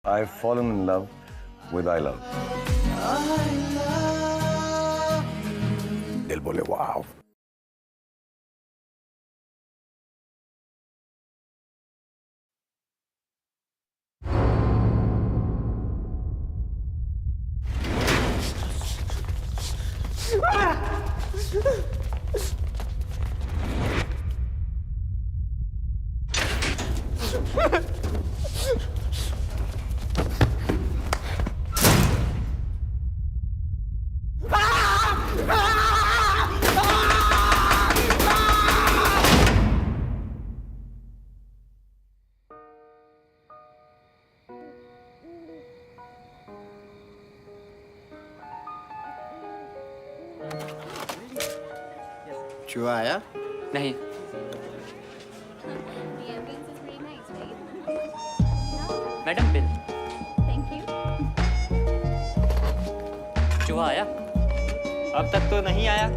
I've fallen in love with I love. दिल बोले वाव. चूहा आया? नहीं. The ambience is pretty nice, right? Madam bill. Thank you. चूहा आया? अब तक तो नहीं आया.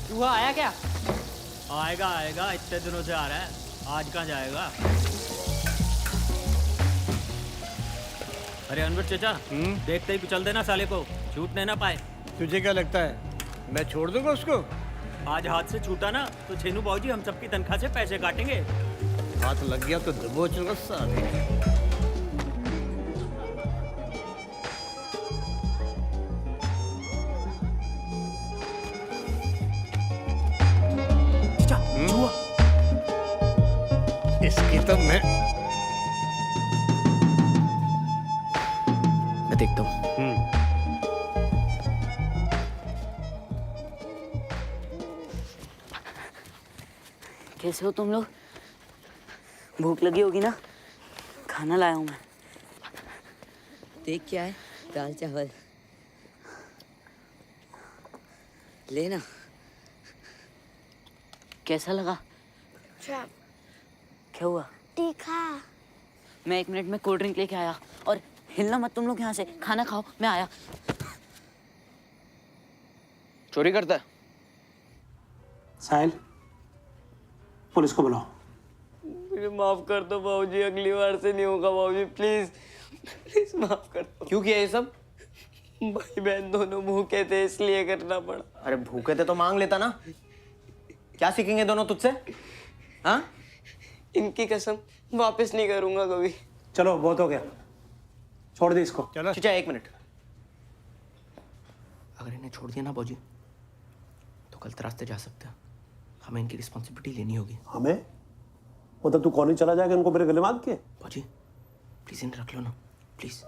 चूहा आया क्या? आएगा आएगा, इतने दिनों से आ रहा है. आज कहाँ जाएगा? अरे अनवर चचा, देखते ही कुचल देना साले को, छूटने ना पाए. तुझे क्या लगता है मैं छोड़ दूंगा उसको? आज हाथ से छूटा ना तो छेनू बाबूजी हम सबकी तनख्वाह से पैसे काटेंगे. हाथ लग गया तो दबोच लूंगा साले. चचा, चूहा. इसकी तो मैं देखता हूँ. कैसे हो तुम लोग? भूख लगी होगी ना? खाना लाया हूं मैं. देख क्या है? दाल चावल लेना. कैसा लगा? Trap. क्या हुआ? तीखा. मैं 1 मिनट में कोल्ड ड्रिंक लेके आया. और हिलना मत तुम लोग यहाँ से. खाना खाओ, मैं आया. चोरी करता है? साहिल, पुलिस को बुलाओ. मुझे माफ कर दो बाबूजी, अगली बार से नहीं होगा बाबूजी, प्लीज प्लीज माफ कर दो. क्यों किया ये सब? भाई बहन दोनों भूखे थे इसलिए करना पड़ा. अरे भूखे थे तो मांग लेता ना. क्या सीखेंगे दोनों तुझसे? हाँ? इनकी कसम वापस नहीं करूंगा कभी. चलो बहुत हो गया, छोड़ दे इसको. चलो. चचा 1 मिनट. अगर इन्हें छोड़ दिया ना बाबूजी तो गलत रास्ते जा सकते हैं. हमें इनकी रिस्पॉन्सिबिलिटी लेनी होगी. हमें? मतलब तू कॉलेज चला जाएगा इनको मेरे गले बांध के? बाबूजी प्लीज इन्हें रख लो ना, प्लीज.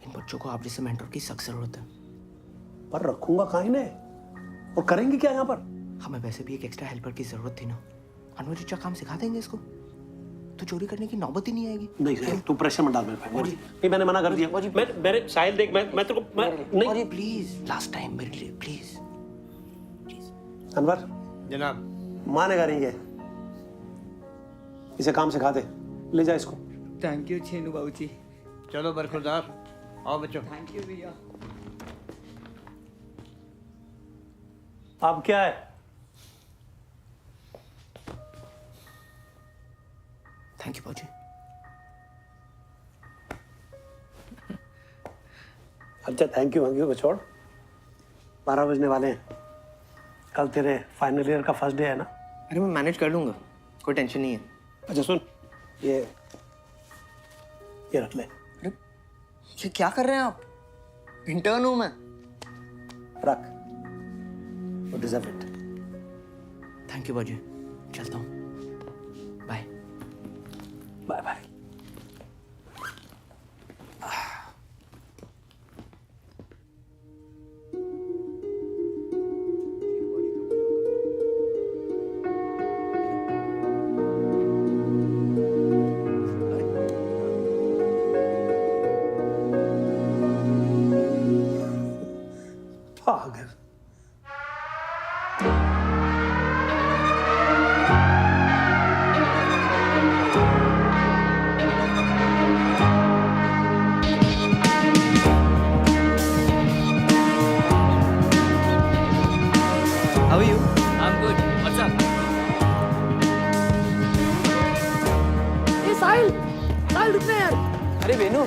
इन बच्चों को आप जैसे मेंटर की सख्त जरूरत है. पर रखूंगा कहाँ इन्हें? और करेंगे क्या यहाँ पर? हमें वैसे भी एक एक्स्ट्रा हेल्पर की जरूरत थी ना. अनवर चचा काम सिखा देंगे इसको, तो चोरी करने की नौबत ही नहीं आएगी. नहीं साहिल, तू प्रेशर मत डाल मेरे पे. नहीं, मैंने मना कर दिया. मेरे साहिल देख, मैं तेरे को नहीं. बाबूजी प्लीज लास्ट टाइम मेरे लिए प्लीज. अनवर जनाब. मानेगा नहीं ये. इसे काम सिखा दे. ले जा इसको. थैंक यू छेनू बाबूजी. चलो बरखुरदार, आओ बच्चों. थैंक यू भैया. अब क्या है? थैंक यू बाबूजी. अच्छा थैंक यू को छोड़. 12 बजने वाले हैं. कल तेरे फाइनल ईयर का फर्स्ट डे है ना? अरे मैं मैनेज कर लूंगा, कोई टेंशन नहीं है. अच्छा सुन, ये रख ले. अरे ये क्या कर रहे हैं आप? इंटर्न हूं मैं. रख. You deserve it. Thank you बाबूजी. चलता हूँ. बाय. Bye bye. पागल. अरे वेनु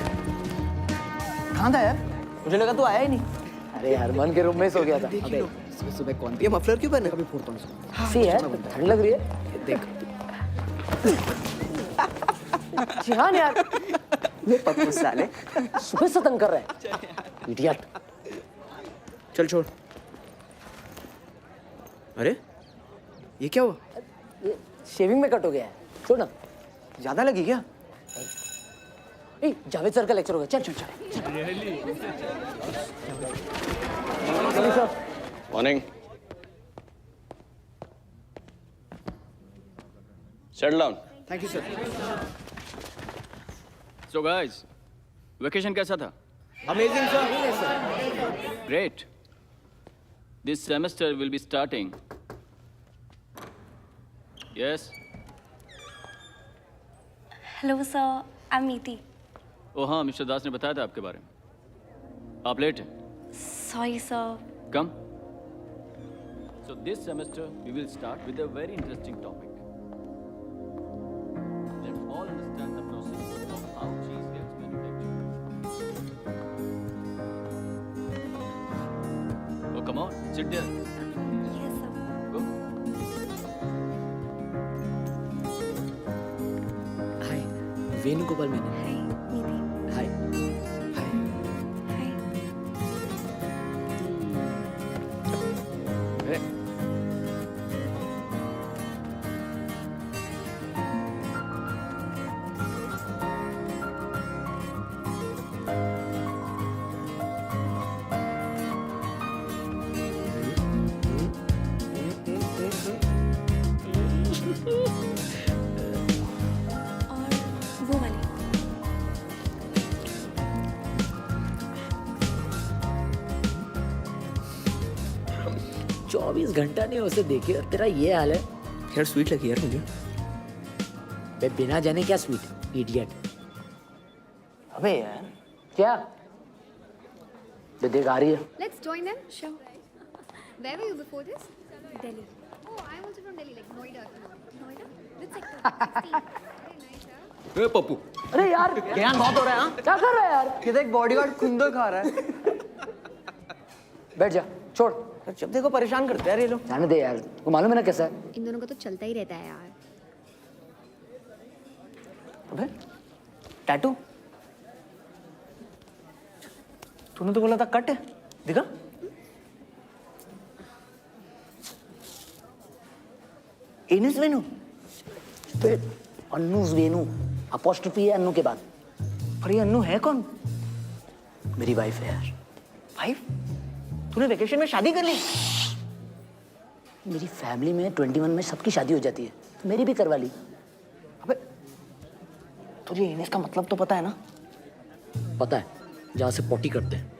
कहाँ था यार? मुझे लगा तू आया ही नहीं। अरे यार मन के रूम में सो गया था। देख ही अबे लो, सुबह सुबह कौन ये मफलर क्यों पहने? कभी फोड़ता हूँ इसको। सी यार ठंड लग रही है। देख जिहान यार ये पप्पू साले। सुबह से तंग कर रहा है इडियट। चल छोड़। अरे ये क्या हुआ? ये शेविंग में कट हो गया है। छोड़ ना। ज्यादा लगी क्या? ए जावेद सर का लेक्चर होगा। चल चल चल। Morning. Settle down. Thank you sir. So guys, vacation कैसा था? Amazing sir. Great. This semester will be starting. Yes. Hello, sir. I'm Neeti. Oh हाँ, मिस्टर दास ने बताया था आपके बारे में। आप लेट हैं। Sorry, sir. Come. So this semester we will start with a very interesting topic. Let's all understand the process of how cheese gets manufactured. Oh come on, sit there. Yes, sir. Go. हाय वेणुगोपाल मैंने। Hi, Neeti. हाय Hi. और वो वाली 24 घंटा नहीं उसे देखे और तेरा ये हाल है। यार स्वीट लगी यार मुझे। बे बिना जाने क्या स्वीट इडियट। अबे यार क्या बे देख आ रही है। Let's join them. Sure. Where were you before this? Delhi. Oh, I'm also from Delhi, like Noida. Noida? Which sector? 16. Very nice, huh? ए पप्पू। अरे यार ज्ञान बहुत हो रहा है। हाँ क्या कर रहा है यार? ये देख बॉडीगार्ड खुंदो खा रहा है। बैठ जा छोड़। जब देखो परेशान करते हैं यार ये लोग। जाने दे यार। तू मालूम है ना कैसा है? इन दोनों का तो चलता ही रहता है यार। अबे टैटू तूने तो बोला था कट है। दिखा। एनिस वेनु। बे अन्नूस वेनु अपॉस्ट्रोफी है अन्नू के बाद। पर ये अन्नू है कौन? मेरी वाइफ है यार। भाई तूने वेकेशन में शादी कर ली? मेरी फैमिली में 21 में सबकी शादी हो जाती है तो मेरी भी करवा ली। अबे तुझे एनिस का मतलब तो पता है ना? पता है जहाँ से पॉटी करते हैं।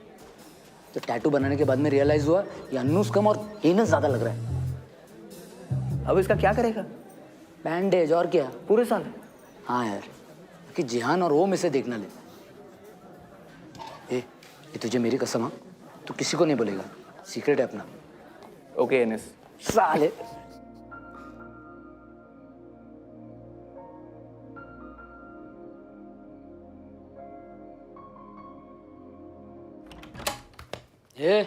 तो टैटू बनाने के बाद में रियलाइज हुआ ये अन्नूस कम और एनस ज्यादा लग रहा है। अब इसका क्या करेगा? बैंडेज और क्या पूरे साल? हाँ यार कि जिहान और ओम इसे देखना ले। ये तुझे मेरी कसम। हाँ तू किसी को नहीं बोलेगा। सीक्रेट है अपना। ओके एनिस। साले ये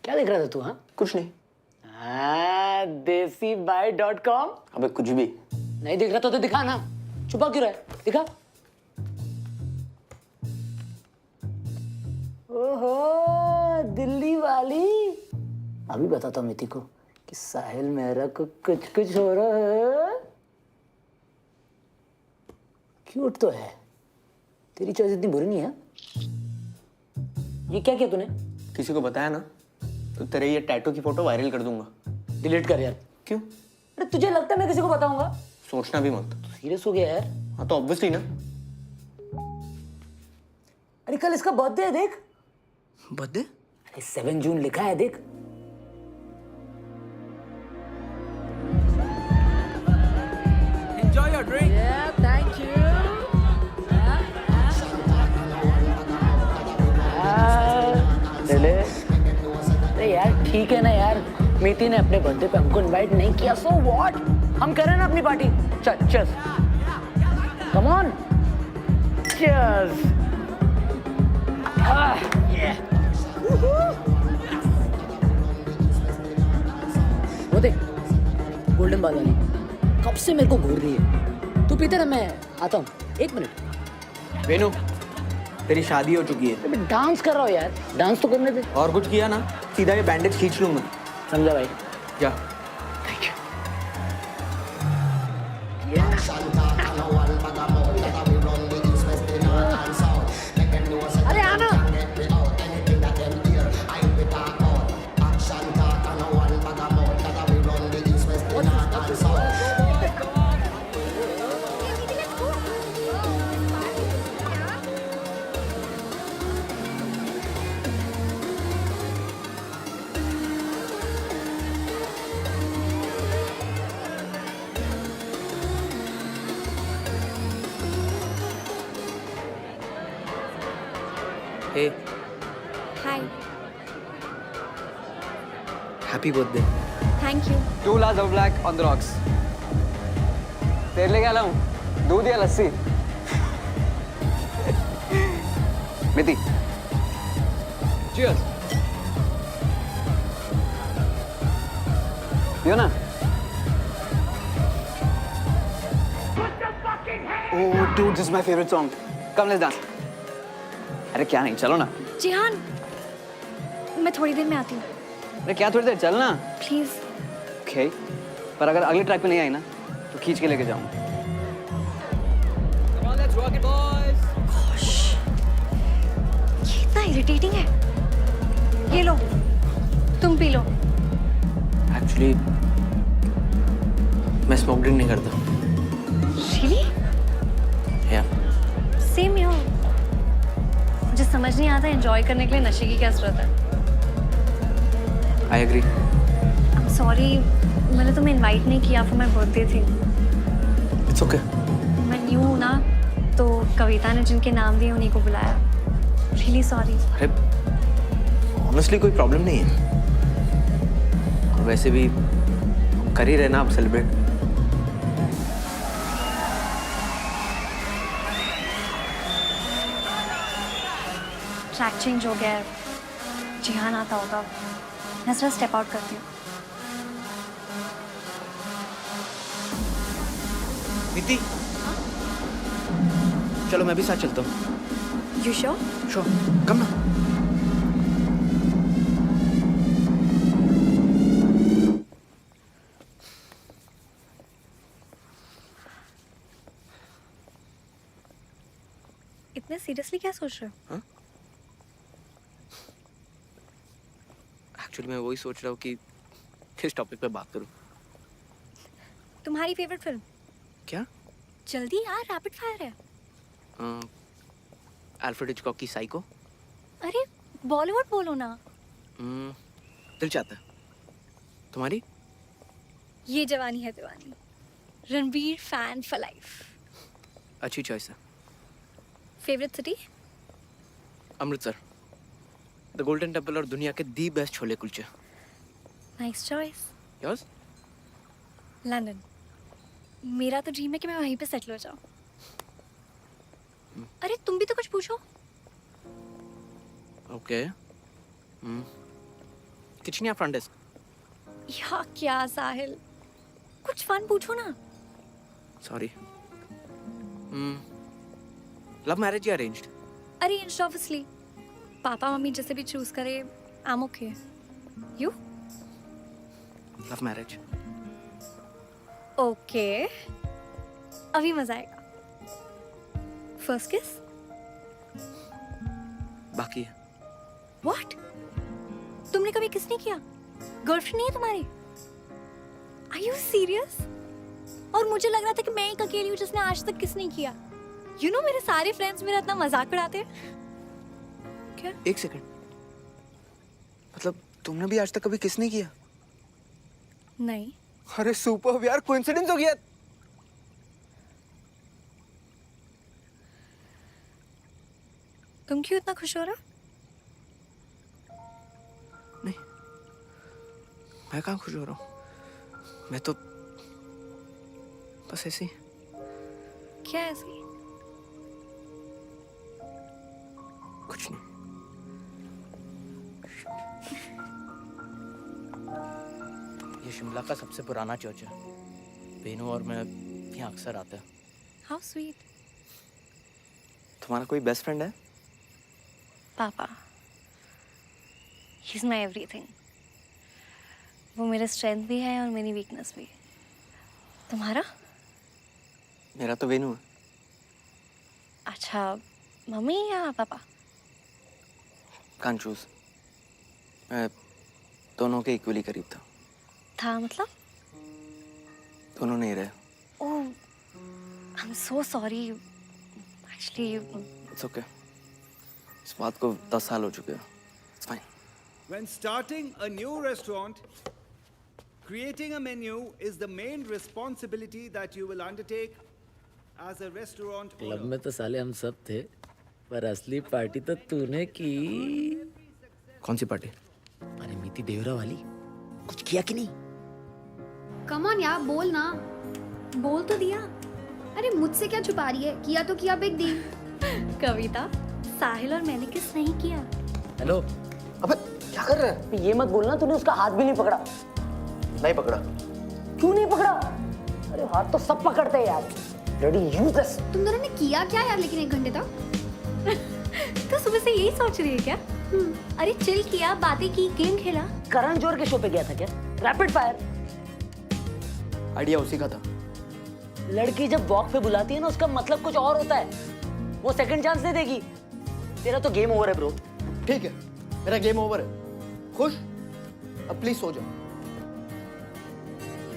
क्या देख रहा था तू? हाँ कुछ नहीं। देसीबाई.com। अबे कुछ भी नहीं दिख रहा तो दिखा ना। छुपा क्यों रहा है? दिखा। ओहो दिल्ली वाली। अभी बताता हूँ मिति को कि साहिल मेहरा को कुछ कुछ हो रहा है। क्यूट तो है। तेरी चॉइस इतनी बुरी नहीं है। ये क्या किया तूने? किसी को बताया ना तो तेरे ये टैटू की फोटो वायरल कर दूंगा। डिलीट कर यार। क्यों? अरे तुझे लगता है मैं किसी को बताऊंगा? सोचना भी मत। सीरियस हो गया यार। हाँ तो ऑब्वियसली ना। अरे कल इसका बर्थडे है देख। बर्थडे? अरे 7 जून लिखा है देख। Enjoy your drink. Yeah, thank you. अरे यार ठीक है ना यार। मीति ने अपने बर्थडे पे हमको इनवाइट नहीं किया सो व्हाट। हम करें ना अपनी पार्टी। चल चल। Come on. Cheers. वो देख गोल्डन बाल वाली कब से मेरे को घूर रही है। तू पीते ना, मैं आता हूँ 1 मिनट। वेनु, तेरी शादी हो चुकी है। अबे डांस कर रहा हो यार, डांस तो करने दे। और कुछ किया ना, सीधा ये बैंडेज खींच लूंगा। समझा भाई। जा। अरे आना। हे, Hi. Happy birthday. Thank you. 2 glass of black on the rocks. तेरे लिए क्या लाऊं? दूध या लस्सी? मिति। Cheers. पियो ना? Oh, dude, this is my favorite song. Come, let's dance. अरे क्या नहीं, चलो ना। जिहान, मैं थोड़ी देर में आती हूँ। अरे क्या थोड़ी देर, चल ना। प्लीज। ओके, पर अगर अगले ट्रैक पे नहीं आई ना, तो खींच के लेके जाऊंगा। Come on, let's rock it, boys. ये इतना इरिटेटिंग है। ये लो, तुम पी लो। एक्चुअली मैं स्मोक ड्रिंक नहीं करता। Really? या Same here. मुझे समझ नहीं आता एंजॉय करने के लिए नशे की क्या जरूरत है। I agree. I'm sorry, मैंने तुम्हें इनवाइट नहीं किया for my birthday थी। It's okay. मैं न्यू हूँ ना, तो कविता ने जिनके नाम दिए उन्हीं को बुलाया। Really sorry. अरे ऑनेस्टली कोई प्रॉब्लम नहीं है। और वैसे भी कर ही रहे ना आप सेलिब्रेट। ट्रैक चेंज हो गया है। जिहान आता होगा। मैं जरा स्टेप आउट करती हूँ। नीति, चलो मैं भी साथ चलता हूँ। You sure? श्योर, कम ना। इतने सीरियसली क्या सोच रहे हो? एक्चुअली मैं वही सोच रहा हूँ कि किस टॉपिक पे बात करूँ। तुम्हारी फेवरेट फिल्म? क्या? जल्दी यार, रैपिड फायर है। अल्फ्रेड हिचकॉक की साइको। अरे बॉलीवुड बोलो ना। दिल चाहता है। तुम्हारी? Yeh Jawaani Hai Deewani. Ranveer fan for life. अच्छी चॉइस है। Favourite city? Amritsar, the golden temple और दुनिया के the best chole kulche. Nice choice. Yours? London. मेरा तो ड्रीम है कि मैं वहीं पे सेटल हो जाऊं। अरे तुम भी तो कुछ पूछो। ओके। किचन या फ्रंट डेस्क? या क्या साहिल, कुछ फन पूछो ना। सॉरी। लव मैरिज या arranged? Arranged obviously. Papa mummy जैसे भी चूज करे, I am okay. You? Love marriage. Okay, अभी मजा आएगा। फर्स्ट किस? बाकी है। व्हाट? तुमने कभी किस नहीं किया? गर्लफ्रेंड नहीं है तुम्हारी? Are you serious? और मुझे लग रहा था कि मैं एक अकेली हूँ जिसने आज तक किस नहीं किया। यू नो मेरे सारे फ्रेंड्स मेरा इतना मजाक उड़ाते हैं। क्या? एक सेकंड, मतलब तुमने भी आज तक कभी किस नहीं किया? नहीं। अरे सुपर यार, कोइंसिडेंस हो गया। तुम क्यों इतना खुश हो रहा? नहीं, मैं कहाँ खुश हो रहा हूँ। मैं तो बस ऐसे ही। क्या है ऐसे? कुछ नहीं। ये शिमला का सबसे पुराना चर्च है। बेनू और मैं यहाँ अक्सर आते हैं। How sweet. तुम्हारा कोई बेस्ट फ्रेंड है? पापा, ही इज माई एवरीथिंग। वो मेरे स्ट्रेंथ भी है और मेरी वीकनेस भी। तुम्हारा? मेरा तो वेनू है। अच्छा, मम्मी या पापा? Can't choose. मैं दोनों के इक्वली करीब था मतलब? दोनों नहीं रहे। Oh, I am so sorry. Actually it's okay. इस बात को 10 साल हो चुके हैं। It's fine. When starting a new restaurant, creating a menu is the main responsibility that you will undertake as a restaurant club owner. में तो साले हम सब थे, पर असली पार्टी तो तूने की। कौन सी पार्टी? अरे मीति देवरा वाली। कुछ किया कि नहीं? कम ऑन यार, बोल ना। बोल तो दिया। अरे मुझसे क्या छुपा रही है? किया तो किया, बिग डील। कविता, साहिल और मैंने किस नहीं किया। हेलो। अबे क्या कर रहा है? ये मत बोलना तूने उसका हाथ भी नहीं पकड़ा। नहीं पकड़ा। क्यों नहीं पकड़ा? अरे हाथ तो सब पकड़ते हैं यार। Bloody useless। तुम दोनों ने किया क्या यार लेकिन 1 घंटे तक? तो सुबह से यही सोच रही है क्या? अरे चिल किया, बातें की, गेम खेला। करण जोहर के शो पे गया था क्या? Rapid fire. आइडिया उसी का था। लड़की जब वॉक पे बुलाती है ना, उसका मतलब कुछ और होता है। वो सेकंड चांस दे देगी। तेरा तो गेम ओवर है ब्रो। ठीक है, मेरा गेम ओवर है। खुश? अब प्लीज सो जाओ।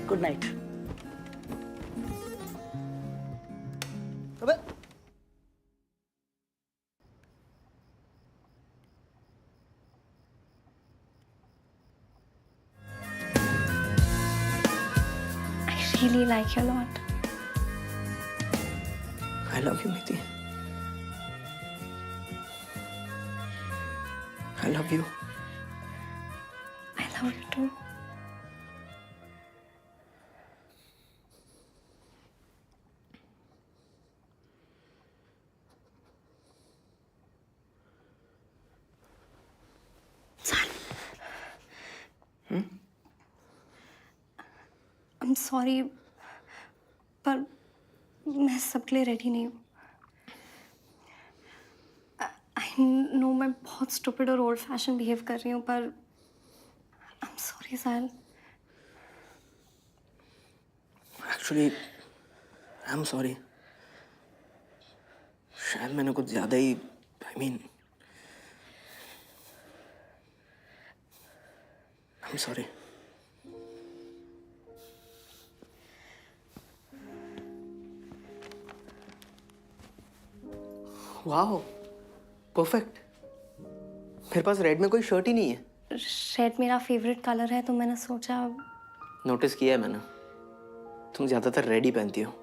Good night. अबे I really like you a lot. I love you, Miti. I love you. I love you too. I'm sorry, पर मैं सबके लिए रेडी नहीं हूँ। आई नो मैं बहुत स्टूपिड और ओल्ड फैशन बिहेव कर रही हूँ, पर I am sorry Sahil. Actually I am sorry. शायद मैंने कुछ ज्यादा ही आई एम सॉरी। वाह, परफेक्ट। मेरे पास रेड में कोई शर्ट ही नहीं है। रेड मेरा फेवरेट कलर है, तो मैंने सोचा। नोटिस किया है मैंने, तुम ज्यादातर रेड ही पहनती हो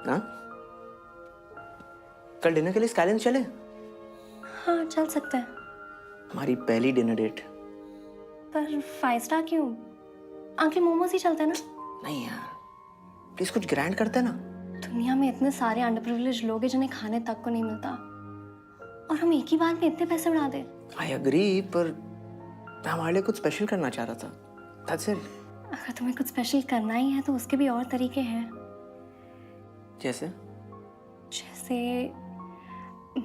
ना? कल डिनर के लिए स्काईलाइन चले? हाँ, चल सकते हैं। हमारी पहली डिनर डेट। पर 5 स्टार क्यों? अंकल मोमोज ही चलते हैं ना? नहीं यार, प्लीज कुछ ग्रैंड करते हैं ना। दुनिया में इतने सारे अंडरप्रिविलेज लोग हैं जिन्हें खाने तक को नहीं मिलता, और हम एक ही बार में इतने पैसे उड़ा दे। आई एग्री, पर मैं हमारे लिए कुछ स्पेशल करना चाह रहा था। That's it. अगर तुम्हें कुछ स्पेशल करना ही है तो उसके भी और तरीके हैं। जैसे? जैसे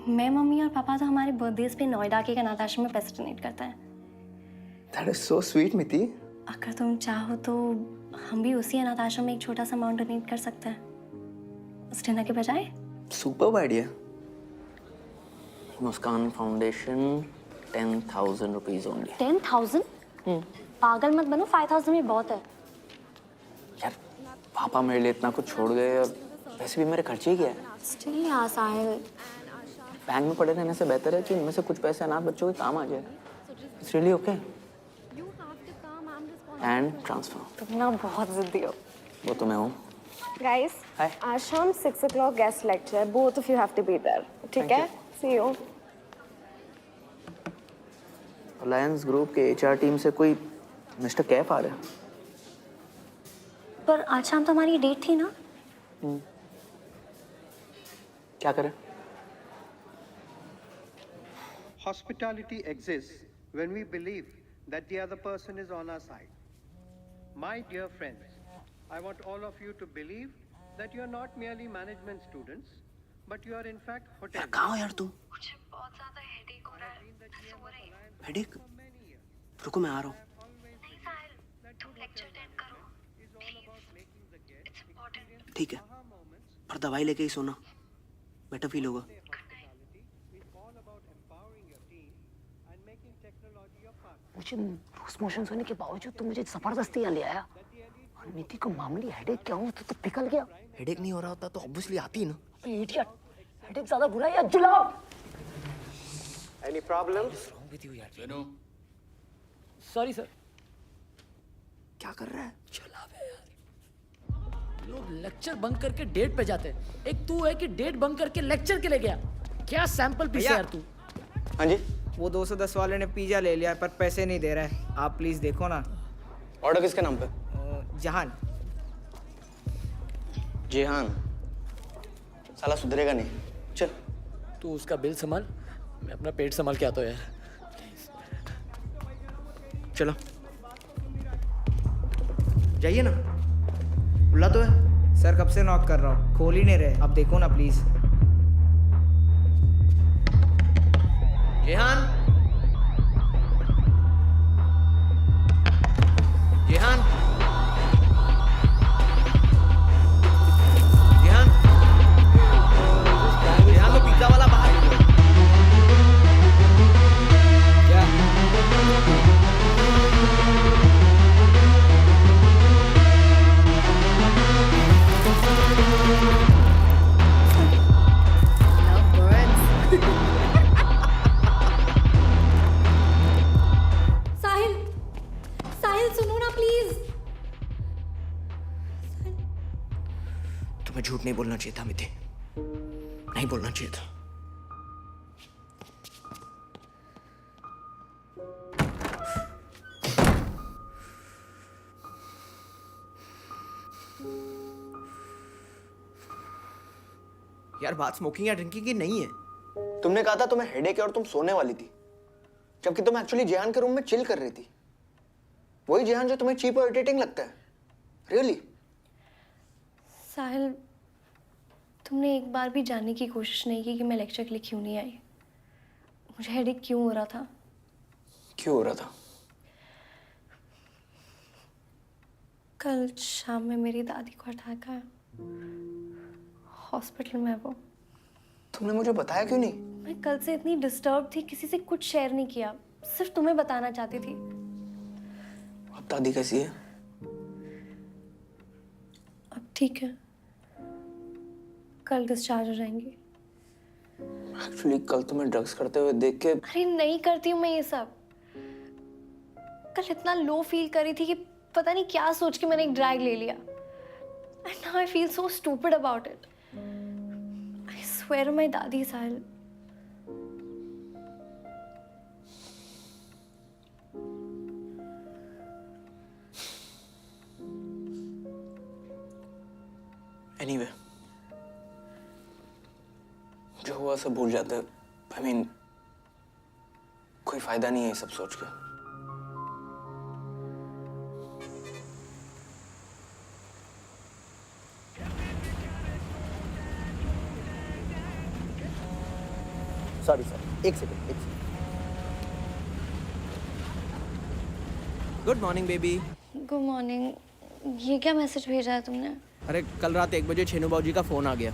मैं, मम्मी और पापा तो हमारे बर्थडेज पे नोएडा के एक अनाथ आश्रम में पैसे डोनेट करते हैं। That is so sweet, मिति। अगर तुम चाहो तो हम भी उसी अनाथ आश्रम में एक छोटा सा अमाउंट डोनेट कर सकते हैं उस डिनर के बजाय। Superb idea. Muskan foundation 10,000 rupees only. 10,000? पागल मत बनो, 5,000 भी बहुत है। यार पापा मेरे लिए इतना कुछ छोड़ गए और वैसे भी मेरे खर्चे ही क्या है। स्टिल यार साहिल, बैंक में पड़े रहने से बेहतर है कि इनमें से कुछ पैसे अनाथ बच्चों के काम आ जाए। It's really okay. And transfer. तुम ना बहुत जिद्दी हो। वो तो मैं हूँ। Guys, Hi. आज शाम 6 o'clock guest lecture. Both of you have to be there. ठीक है? See you. अलायंस ग्रुप के HR टीम से कोई मिस्टर कैफ आ रहा है। पर आज शाम तो हमारी डेट थी ना? क्या करें? Hospitality exists when we believe that the other person is on our side. My dear friends, I want all of you to believe that you are not merely management students, but you are in fact hotel. कहाँ हो यार तू? मुझे बहुत ज्यादा headache हो रहा है मैं सो रही हूँ हेडेक? रुको मैं आ रहा हूँ। नहीं साहिल तुम लेक्चर अटेंड करो प्लीज इट्स इम्पोर्टेंट ठीक है, पर दवाई लेके ही सोना, बेटर फील होगा। मुझे लूज मोशंस होने के बावजूद तुम मुझे जबरदस्ती यहाँ ले आया और नीति को मामूली हेडेक क्या हो तो पिघल गया। हेडेक नहीं हो रहा होता तो ऑब्वियसली आती है ना। इडियट, हेडेक ज्यादा बुरा है या जुलाब? Any problems? Wrong with you यार? चेनू, सॉरी सर। क्या कर रहा है? जुलाब है यार। लोग लेक्चर बंक करके डेट पे जाते हैं, एक तू है कि डेट बंक करके लेक्चर के लिए गया। क्या सैंपल पीस है यार तू? हाँ जी, वो 210 वाले ने पिज्जा ले लिया पर पैसे नहीं दे रहा है। आप प्लीज देखो ना। ऑर्डर किसके नाम पे? जहान। जेहान साला सुधरेगा नहीं। चल तू उसका बिल संभाल, मैं अपना पेट संभाल के आता हूँ यार। चलो जाइए ना, बुला तो है। सर कब से नॉक कर रहा हूँ, खोल ही नहीं रहे। आप देखो ना प्लीज। जेहान, जेहान, जेहान, जेहान वो पिज्जा वाला बाहर। क्या? साहिल, साहिल सुनो ना प्लीज। तुम्हें झूठ नहीं बोलना चाहिए था मिति, नहीं बोलना चाहिए था। यार बात स्मोकिंग या ड्रिंकिंग की नहीं है। तुमने कहा था तुम्हें हेडेक है और तुम सोने वाली थी, जबकि तुम एक्चुअली जेहान के रूम में चिल कर रही थी। वही जेहान जो तुम्हें चीप और इरिटेटिंग लगता है। रियली? साहिल तुमने एक बार भी जानने की कोशिश नहीं की कि मैं लेक्चर के लिए क्यों नहीं आई, मुझे हेडेक क्यों हो रहा था। क्यों हो रहा था? कल शाम में मेरी दादी को अटैक आया, हॉस्पिटल में वो। तुमने मुझे बताया क्यों नहीं? मैं कल से इतनी डिस्टर्ब थी, किसी से कुछ शेयर नहीं किया, सिर्फ तुम्हें बताना चाहती थी। अब दादी कैसी है? अब ठीक है, कल डिस्चार्ज हो जाएंगी। एक्चुअली कल तुम्हें ड्रग्स करते हुए देख के। अरे नहीं करती हूँ मैं ये सब। कल इतना लो फील कर रही थी कि पता नहीं क्या सोच के मैंने एक ड्रैग ले लिया। And now I feel so stupid about it. I swear to my दादी साहिल। Anyway, जो हुआ सब भूल जाते हैं। I mean, कोई फायदा नहीं है ये सब सोच के। सॉरी सर, एक second. Good morning baby. Good morning. ये क्या मैसेज भेजा है तुमने? अरे कल रात 1 बजे छेनू बाबूजी का फोन आ गया।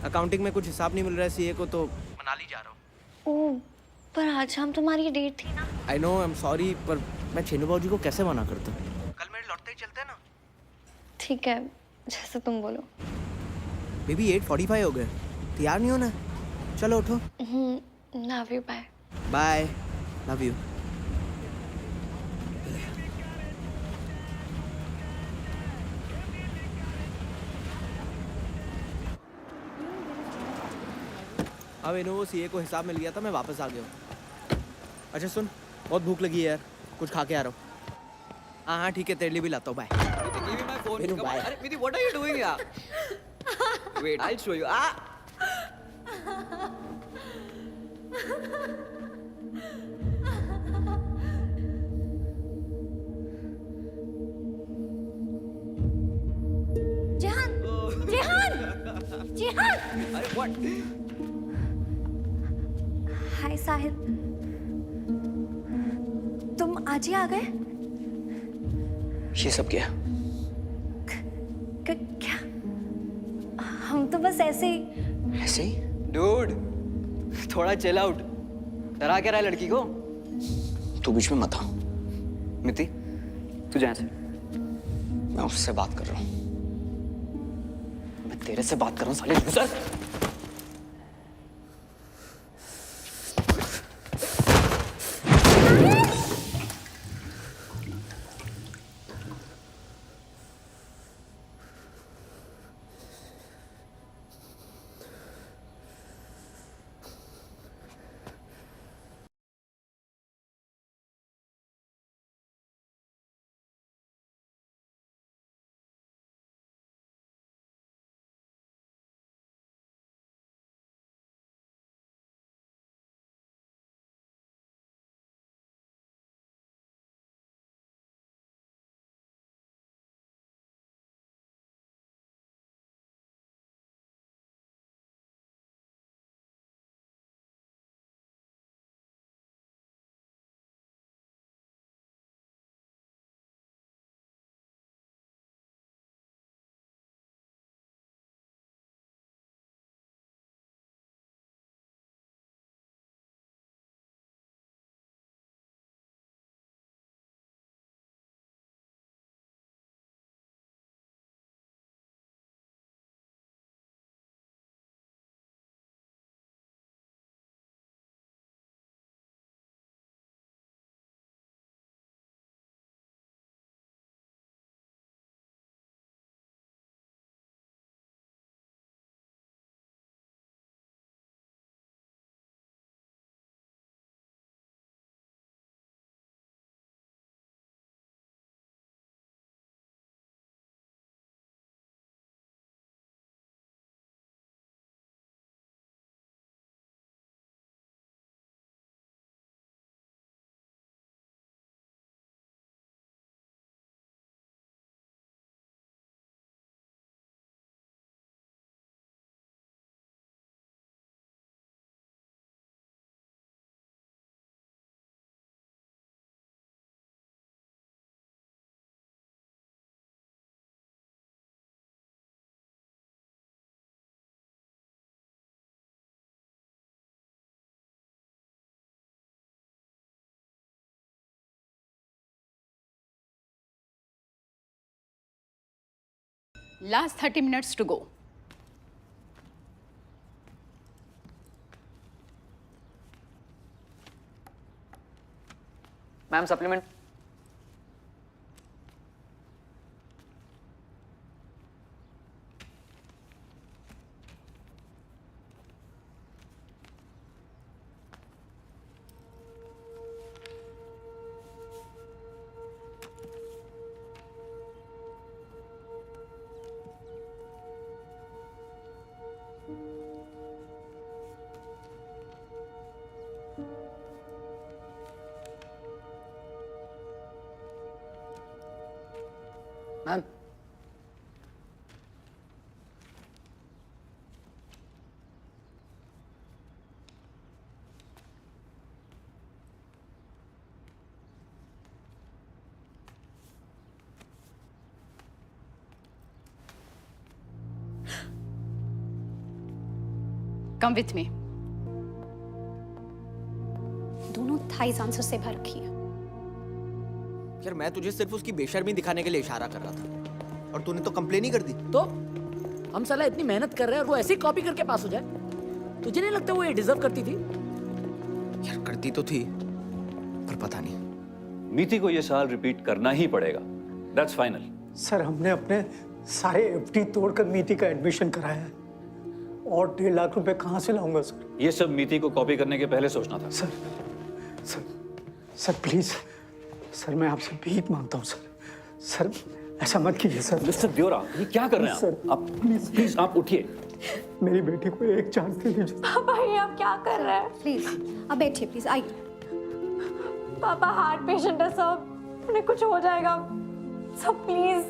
अकाउंटिंग में कुछ हिसाब नहीं मिल रहा है सीए को, तो मनाली जा रहा हूँ। ओह, पर आज शाम तुम्हारी डेट थी ना। I know, I am sorry, पर मैं छेनू बाबूजी को कैसे मना करता? कल मेरे लौटते ही चलते हैं ना। ठीक है, जैसे तुम बोलो। बेबी 8:45 हो गए, तैयार नहीं होना? चलो उठो। Love you, bye. Bye, love you. अब इन्हों वो सीए को हिसाब मिल गया था, मैं वापस आ गया हूँ। अच्छा सुन, बहुत भूख लगी है यार, कुछ खा के आ रहा हूँ। हाँ हाँ ठीक है, तेरे लिए भी लाता हूँ। Bye. Give me my phone. Come on. What are you doing here? Wait, I'll show you. Jehan, Jehan, Jehan. अरे व्हाट? हाय साहिल, तुम आज ही आ गए? ये सब क्या? क्या? हम तो बस ऐसे ही। ऐसे ही? डूड, थोड़ा चिल आउट। डरा क्या रहा है लड़की को? तू बीच में मत आ। मिति, तू जा से। मैं उससे बात कर रहा हूँ। मैं तेरे से बात कर रहा हूँ साले loser. Last 30 minutes to go. Ma'am supplement. Ma'am Come with me. दोनों थाईस आंसर से भर रखी है। यार मैं तुझे सिर्फ उसकी बेशर्मी दिखाने के लिए इशारा कर रहा था और तूने तो कंप्लेन ही कर दी। तो हम साला इतनी मेहनत कर रहे हैं और वो ऐसे ही कॉपी करके पास हो जाए? तुझे नहीं लगता वो ये डिजर्व करती थी? यार करती तो थी पर पता नहीं। मीति को ये साल रिपीट करना ही पड़ेगा। That's final. सर हमने अपने सारे एफडी तोड़कर मीति का एडमिशन कराया है और 1.5 लाख रुपए कहाँ से लाऊंगा सर? ये सब मीति को कॉपी करने के पहले सोचना था। सर प्लीज सर मैं आपसे भीख मांगता हूँ सर ऐसा मत कीजिए सर। मिस्टर ब्योरा ये क्या कर रहे हैं आप? प्लीज आप उठिए। मेरी बेटी को एक चांस दे दीजिए। पापा ये आप क्या कर रहे हैं? प्लीज अब बैठिए प्लीज, आइए। पापा हार्ट पेशेंट है सब, उन्हें कुछ हो जाएगा। सब प्लीज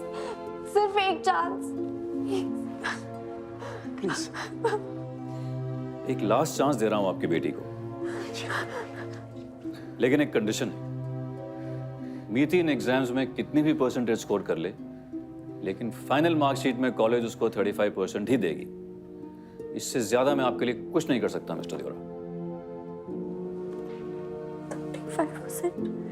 सिर्फ एक चांस। प्लीज एक लास्ट चांस दे रहा हूं आपकी बेटी को, लेकिन एक कंडीशन है। मीति इन एग्जाम्स में कितनी भी परसेंटेज स्कोर कर ले, लेकिन फाइनल मार्कशीट में कॉलेज उसको 35% ही देगी। इससे ज्यादा मैं आपके लिए कुछ नहीं कर सकता मिस्टर देवरा। 35%।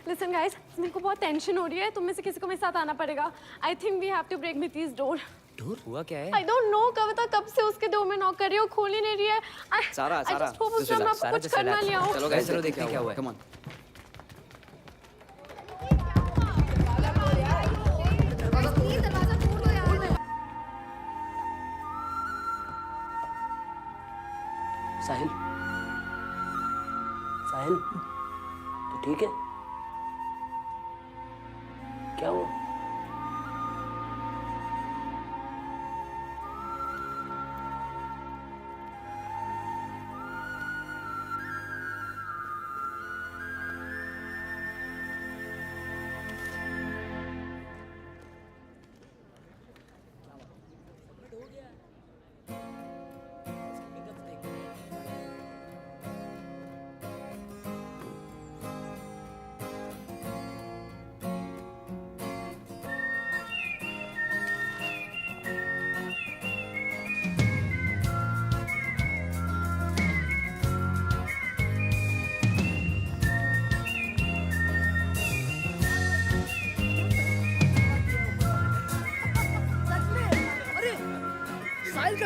Listen guys, मेरे को बहुत टेंशन हो रही है। तुम में से किसी को मेरे साथ आना पड़ेगा। I think we have to break Miti's door. Door हुआ क्या है? I don't know, कविता कब से उसके डोर में नॉक कर रही है, खोल ही नहीं रही है। सारा I just hope उसने मैं आपको कुछ करना लिया हो। चलो गाइस, चलो देखते हैं क्या हुआ है। Come on. साहिल, साहिल, तो ठीक है? क्या हुआ?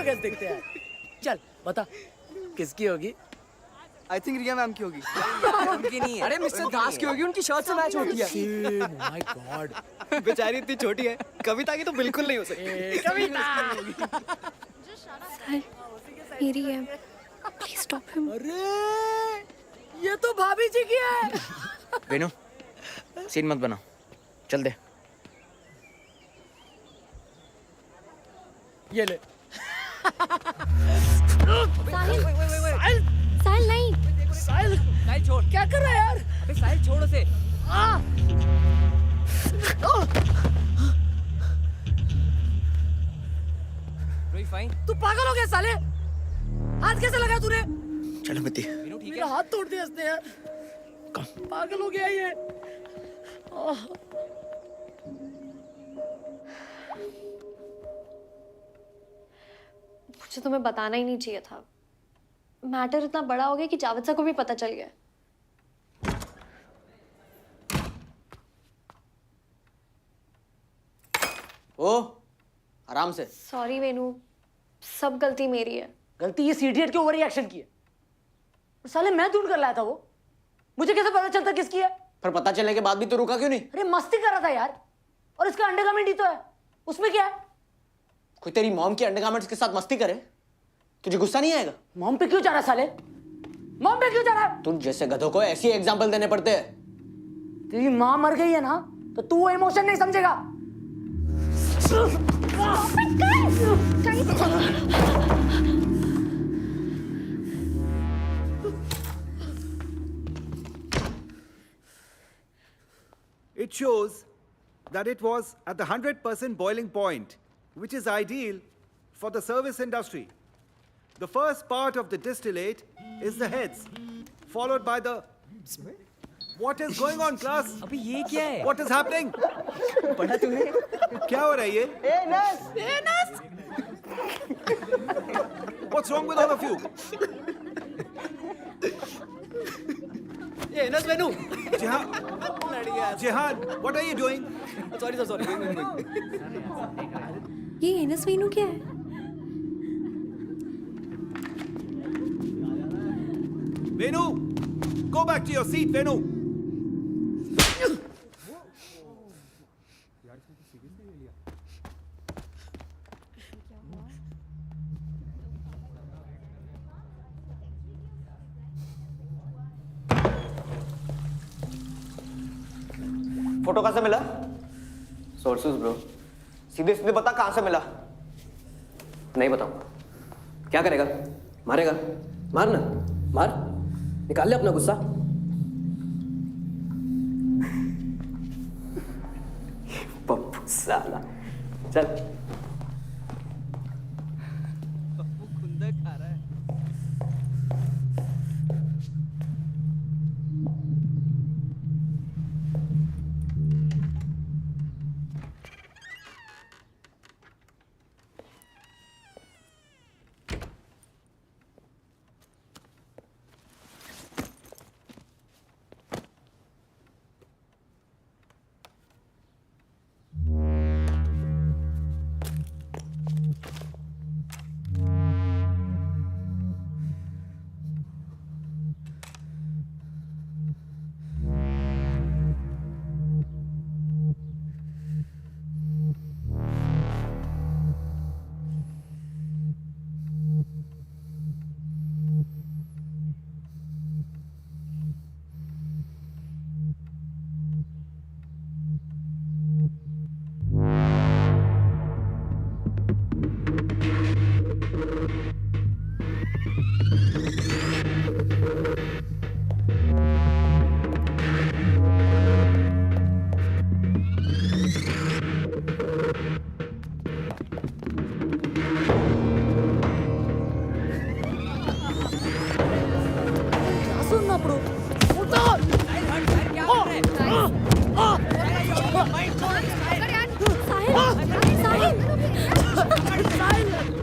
कैसे देखते हैं? चल बता किसकी होगी? आई थिंक रिया मैम की होगी। उनकी नहीं है। अरे मिस्टर दास की होगी, उनकी शर्ट से मैच होती है। माय गॉड, बेचारी इतनी छोटी है, कविता की तो बिल्कुल नहीं हो सकती। कविता। मेरी है, प्लीज स्टॉप हिम। अरे ये तो भाभी जी की है। वेनु, सीन मत बना, चल दे। ये ले। साहिल, साहिल नहीं। साहिल छोड़, क्या कर रहा है यार? अबे साहिल छोड़ उसे। रोई फाइन। तू पागल हो गया साले? हाथ कैसे लगा तूने? चलो मिति। मेरा हाथ तोड़ दिया इसने यार। पागल हो गया ये। मुझे तुम्हें बताना ही नहीं चाहिए था। मैटर इतना बड़ा हो गया कि जावेद सर को भी पता चल गया। ओ, आराम से। सॉरी वेनु, सब गलती मेरी है। गलती ये सीडियट के ओवर रिएक्शन की है। साले मैं ढूंढ कर लाया था वो, मुझे कैसे पता चलता किसकी है? पर पता चलने के बाद भी तो रुका क्यों नहीं? अरे मस्ती कर रहा था यार, और इसका अंडरगारमेंट ही तो है, उसमें क्या है? कोई तेरी मॉम के अंडरगारमेंट्स के साथ मस्ती करे, तुझे गुस्सा नहीं आएगा? मॉम पे क्यों जा रहा साले? मॉम पे क्यों जा रहा? तुम जैसे गधों को ऐसी एग्जाम्पल देने पड़ते हैं। तेरी माँ मर गई है ना, तो तू वो इमोशन नहीं समझेगा। It shows that it was at the 100% boiling point, which is ideal for the service industry. The first part of the distillate is the heads, followed by the... What is going on, class? अबे ये क्या है? What is happening? पढ़ा तूने? क्या हो रहा है ये? नस! What's wrong with all of you? ये नस Venu! Jehan, what are you doing? Sorry, sorry. ये एनस वेनु क्या है? Venu, go back to your seat, Venu. Photo कहाँ से मिला? Sources bro. सीधे सीधे बता कहां से मिला। नहीं बताऊंगा। क्या करेगा? मारेगा? मार ना, मार, निकाल ले अपना गुस्सा। पप्पू साला, चल।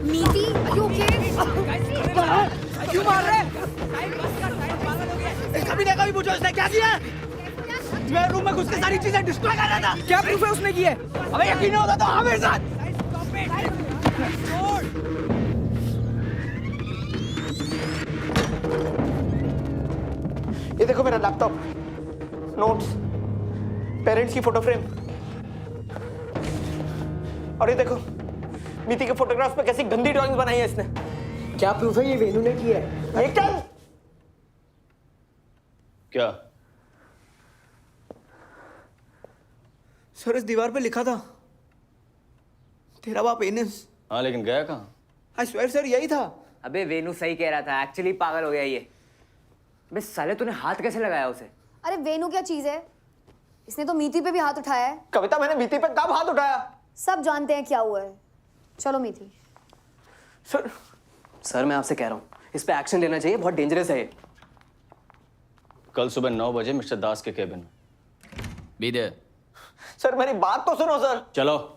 नीति, are you okay? क्यों मार रहे? कभी देखा भी मुझे उसने क्या किया? मेरे रूम में घुस के सारी चीजें डिस्ट्रॉय कर रहा था। क्या प्रूफ है उसने किए? अबे यकीन नहीं होता तो हाँ मेरे साथ। ये देखो मेरा लैपटॉप, नोट्स, पेरेंट्स की फोटो फ्रेम, और ये देखो मीति के फोटोग्राफ्स पे कैसी गंदी ड्राइंग्स बनाई है इसने। क्या प्रूफ है ये वेनू ने किया है? क्या? सर इस दीवार पे लिखा था तेरा बाप एनस। हाँ लेकिन गया कहाँ? आई स्वेयर सर यही था। अबे वेनू सही कह रहा था, एक्चुअली पागल हो गया ये। अबे साले तूने हाथ कैसे लगाया उसे? अरे वेनू क्या चीज है? इसने तो मीति पे भी हाथ उठाया है। कविता मैंने मीति पे कब हाथ उठाया? सब जानते हैं क्या हुआ है। चलो मीति। सर मैं आपसे कह रहा हूँ इस पे एक्शन लेना चाहिए, बहुत डेंजरस है ये। कल सुबह 9 बजे मिस्टर दास के केबिन में। Be there. सर मेरी बात तो सुनो सर। चलो।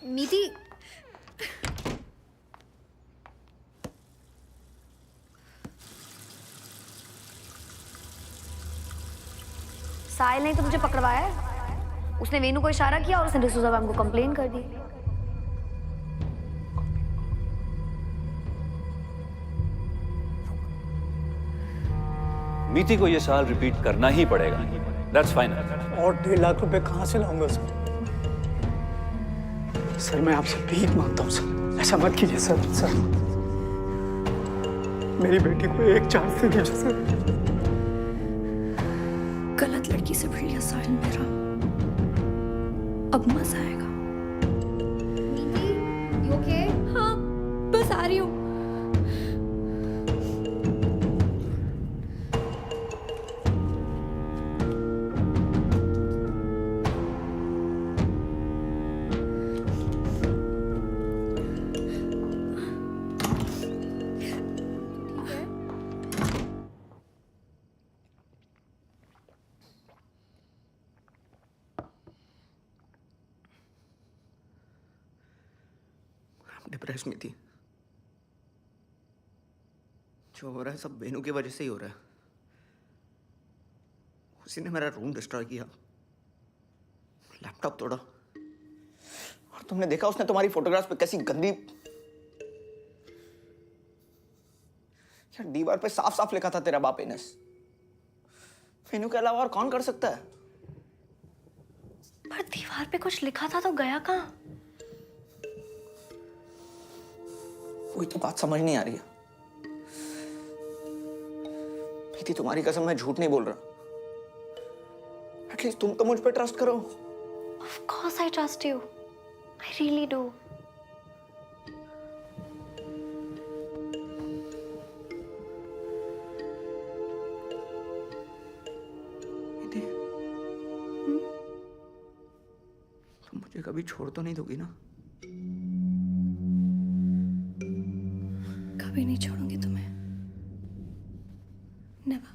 मीति, साहिल ने तो मुझे पकड़वाया है। उसने वेनू को इशारा किया और उसने डिसूजा मैम को कंप्लेन कर दी। मीति को ये सवाल रिपीट करना ही पड़ेगा। That's fine. और 1.5 लाख रुपए कहाँ से लाऊंगा सर? सर मैं आपसे भीख मांगता हूँ सर, ऐसा मत कीजिए सर। सर मेरी बेटी को एक चांस दे दीजिए सर। गलत लड़की से भिड़ लिया साहिल मेरा, अब मजा आएगा। मीति, you okay? हाँ बस आ रही हूँ। डिप्रेस में थी। जो हो रहा है सब वेनू की वजह से ही हो रहा है। उसी ने मेरा रूम डिस्ट्रॉय किया, लैपटॉप तोड़ा, और तुमने देखा उसने तुम्हारी फोटोग्राफ्स पे कैसी गंदी, यार दीवार पे साफ साफ लिखा था तेरा बाप एनस। वेनू के अलावा और कौन कर सकता है? पर दीवार पे कुछ लिखा था तो गया कहाँ? वही तो बात समझ नहीं आ रही है। मीति तुम्हारी कसम मैं झूठ नहीं बोल रहा। एटलीस्ट तुम तो मुझ पे ट्रस्ट करो। Of course I trust you. I really do. तुम मुझे कभी छोड़ तो नहीं दोगी ना? कभी नहीं छोड़ूंगी तुम्हें। Never.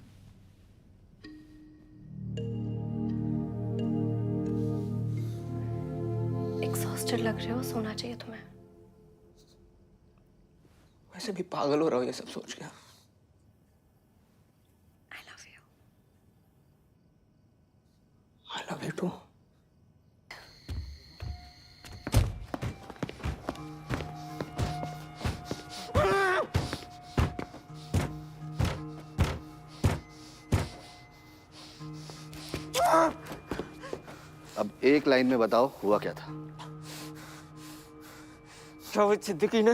Exhausted लग रहे हो, सोना चाहिए तुम्हें। वैसे भी पागल हो रहा हो ये सब सोच के। I love you. I love you too. अब एक लाइन में बताओ हुआ क्या था? जावेद सिद्दीकी ने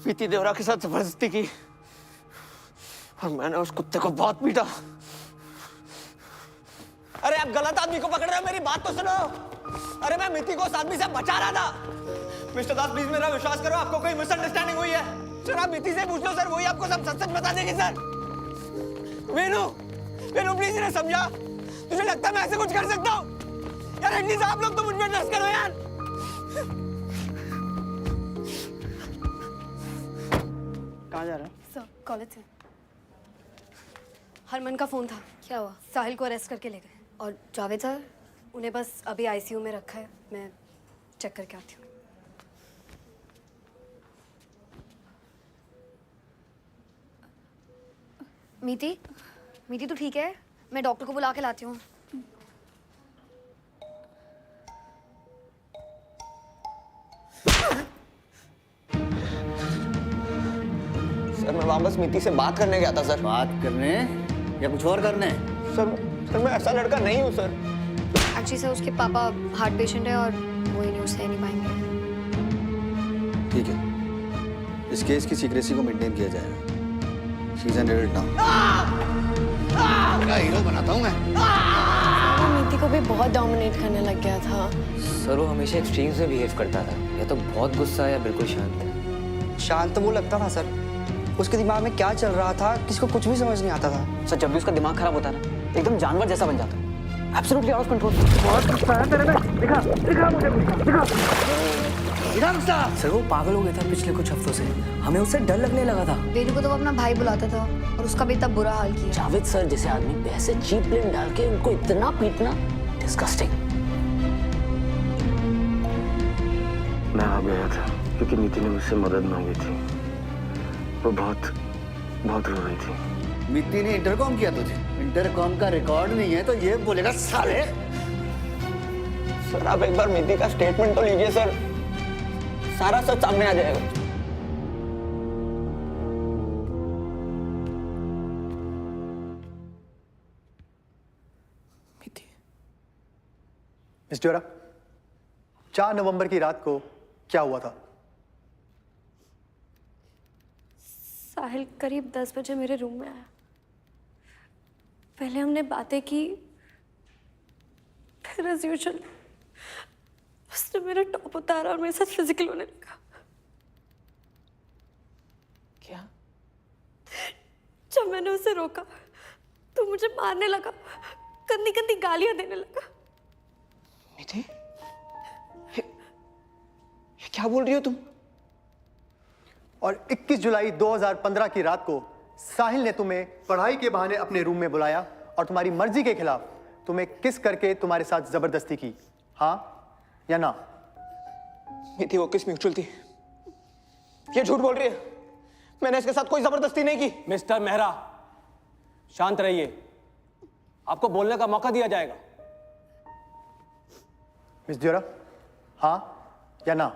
मीति देवरा के साथ जबरदस्ती की और मैंने उस कुत्ते को बहुत पीटा। अरे आप गलत आदमी को पकड़ रहे हो, मेरी बात तो सुनो। अरे मैं मीति को उस आदमी से बचा रहा था। मिस्टर दास प्लीज मेरा विश्वास करो, आपको कोई मिसअंडरस्टैंडिंग हुई है। सर आप मीति से पूछ लो सर, वही आपको सब सच सच बता देगी सर। वेनु वेनु प्लीज इन्हें समझा। तुझे लगता है मैं ऐसे कुछ कर सकता हूँ? यार एटलीस्ट आप लोग तो मुझ पे ट्रस्ट करो यार। कहाँ जा रहा है? सर कॉलेज से। हरमन का फोन था। क्या हुआ? साहिल को अरेस्ट करके ले गए। और जावेद सर? उन्हें बस अभी आईसीयू में रखा है, मैं चेक करके आती हूँ। मीति मीति तू ठीक है? मैं डॉक्टर को बुला के लाती हूँ। सर मैं वापस मीति से बात करने गया था सर। बात करने या कुछ और करने? सर मैं ऐसा लड़का नहीं हूँ सर। एक्चुअली सर उसके पापा हार्ट पेशेंट है और वो ही न्यूज़ सह नहीं पाएंगे। ठीक है, इस केस की सीक्रेसी को मेंटेन किया जाएगा। She is an adult now. क्या हीरो बनाता हूँ मैं? मीति को भी बहुत डोमिनेट करने लग गया था। सर वो हमेशा एक्सट्रीम्स में बिहेव करता था, या तो बहुत गुस्सा या बिल्कुल शांत। शांत वो लगता था सर, उसके दिमाग में क्या चल रहा था किसी को कुछ भी समझ नहीं आता था। सर जब भी उसका दिमाग खराब होता ना, एकदम जानवर जैसा बन जाता। Absolutely out of control. बहुत गुस्सा है तेरे में। दिखा मुझे गुस्सा, दिखा गुस्सा। सर वो पागल हो गया था पिछले कुछ हफ्तों से, हमें उससे डर लगने लगा था। वेनु को तो वो अपना भाई बुलाता था और उसका भी इतना बुरा हाल किया। जावेद सर जैसे आदमी पे ऐसे चीप प्लेन डाल के उनको इतना पीटना, डिस्गस्टिंग। मैं आ गया था क्योंकि नीति ने मुझसे मदद मांगी थी। वो बहुत बहुत रो रही थी। मीति ने इंटरकॉम किया तुझे? इंटरकॉम का रिकॉर्ड नहीं है तो ये बोलेगा साले। सर आप एक बार मीति का स्टेटमेंट तो लीजिए सर, सारा सच सामने आ जाएगा। मिस जोरा, 4 नवंबर की रात को क्या हुआ था? साहिल करीब 10 बजे मेरे रूम में आया। पहले हमने बातें की, फिर एज यूजुअल उसने मेरा टॉप उतारा और मेरे साथ फिजिकल होने लगा। क्या? जब मैंने उसे रोका तो मुझे मारने लगा, गंदी गंदी गालियां देने लगा। मीति, ये क्या बोल रही हो तुम? और 21 जुलाई 2015 की रात को साहिल ने तुम्हें पढ़ाई के बहाने अपने रूम में बुलाया और तुम्हारी मर्जी के खिलाफ तुम्हें किस करके तुम्हारे साथ जबरदस्ती की, हाँ या ना? मीति वो किस म्यूचुअल थी, ये झूठ बोल रही है। मैंने इसके साथ कोई जबरदस्ती नहीं की। मिस्टर मेहरा शांत रहिए, आपको बोलने का मौका दिया जाएगा। मिस जोरा, हाँ या ना?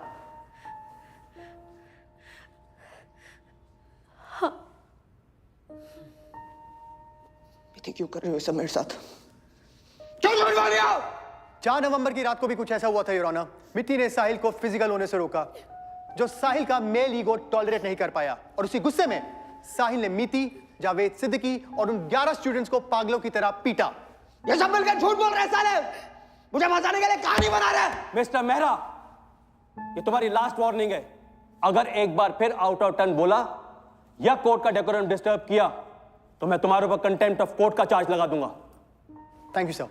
मीति क्यों कर रही हो सब मेरे साथ? क्यों झूठ बोल रही हो? 4 नवंबर की रात को भी कुछ ऐसा हुआ था योर ऑनर। मिति ने साहिल को फिजिकल होने से रोका, जो साहिल का मेल ईगो टॉलरेट नहीं कर पाया, और उसी गुस्से में साहिल ने मीति जावेद सिद्दीकी और उन 11 स्टूडेंट्स को पागलों की तरह पीटा। ये सब मिलकर झूठ बोल रहे हैं साले, मुझे फंसाने के लिए कहानी बना रहे हैं। मिस्टर मेहरा, ये तुम्हारी लास्ट वार्निंग है। अगर एक बार फिर आउट ऑफ टर्न बोला या कोर्ट का डेकोरम डिस्टर्ब किया तो मैं तुम्हारे ऊपर कंटेम्प्ट ऑफ कोर्ट का चार्ज लगा दूंगा। Thank you sir.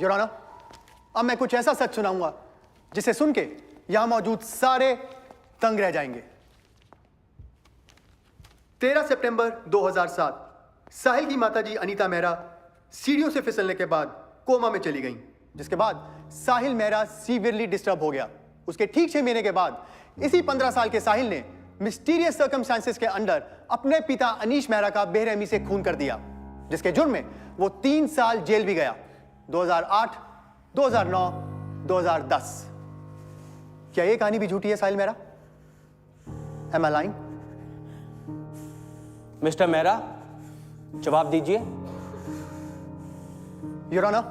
Your honour, अब मैं कुछ ऐसा सच सुनाऊंगा जिसे सुन के यहां मौजूद सारे तंग रह जाएंगे। 13 सितंबर 2007 साहिल की माताजी अनीता मेहरा सीढ़ियों से फिसलने के बाद कोमा में चली गईं, जिसके बाद साहिल मेहरा सीवियरली डिस्टर्ब हो गया। उसके ठीक 6 महीने के बाद इसी 15 साल के साहिल ने मिस्टीरियस सर्कमस्टांसेस के अंडर अपने पिता अनीश मेहरा का बेरहमी से खून कर दिया, जिसके जुर्म में वो 3 साल जेल भी गया। 2008, 2009, 2010। क्या ये कहानी भी झूठी है Sahil Mehra? Am I lying? Mister Mehra, जवाब दीजिए। योर ऑनर,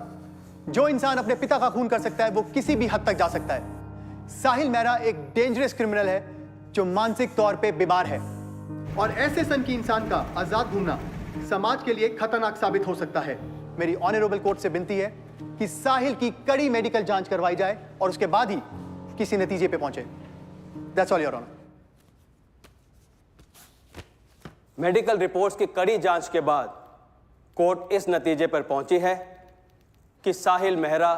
जो इंसान अपने पिता का खून कर सकता है वो किसी भी हद तक जा सकता है। साहिल मेहरा एक डेंजरस क्रिमिनल है जो मानसिक तौर पे बीमार है, और ऐसे सन की इंसान का आजाद घूमना समाज के लिए खतरनाक साबित हो सकता है। मेरी ऑनरेबल कोर्ट से विनती है कि साहिल की कड़ी मेडिकल जांच करवाई जाए और उसके बाद ही किसी नतीजे पे पहुंचे। That's all your honour. Medical reports की कड़ी जांच के बाद कोर्ट इस नतीजे पर पहुंची है कि साहिल मेहरा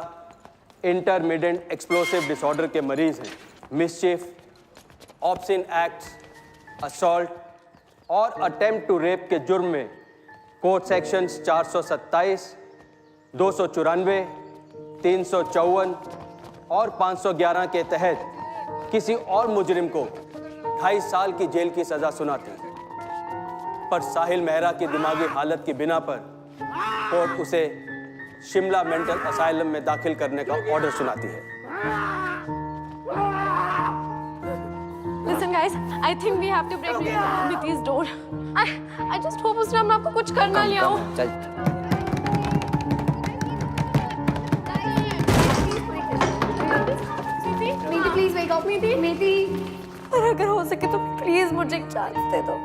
इंटरमिटेंट एक्सप्लोसिव डिसऑर्डर के मरीज हैं। मिसचिफ, ऑब्सिन एक्ट्स, असॉल्ट और अटेम्प्ट टू रेप के जुर्म में कोर्ट सेक्शंस 427, 294, 354 और 511 के तहत किसी और मुजरिम को 2.5 साल की जेल की सजा सुनाती, पर साहिल मेहरा की दिमागी हालत की बिना पर कोर्ट उसे शिमला मेंटल असाइलम में दाखिल करने का ऑर्डर सुनाती है। Listen guys, I think we have to break Niti's door. I just hope उसने हम आपको कुछ करना लिया हो। चल। नीति प्लीज वेक अप। नीति और अगर हो सके तो प्लीज मुझे एक चांस दे दो।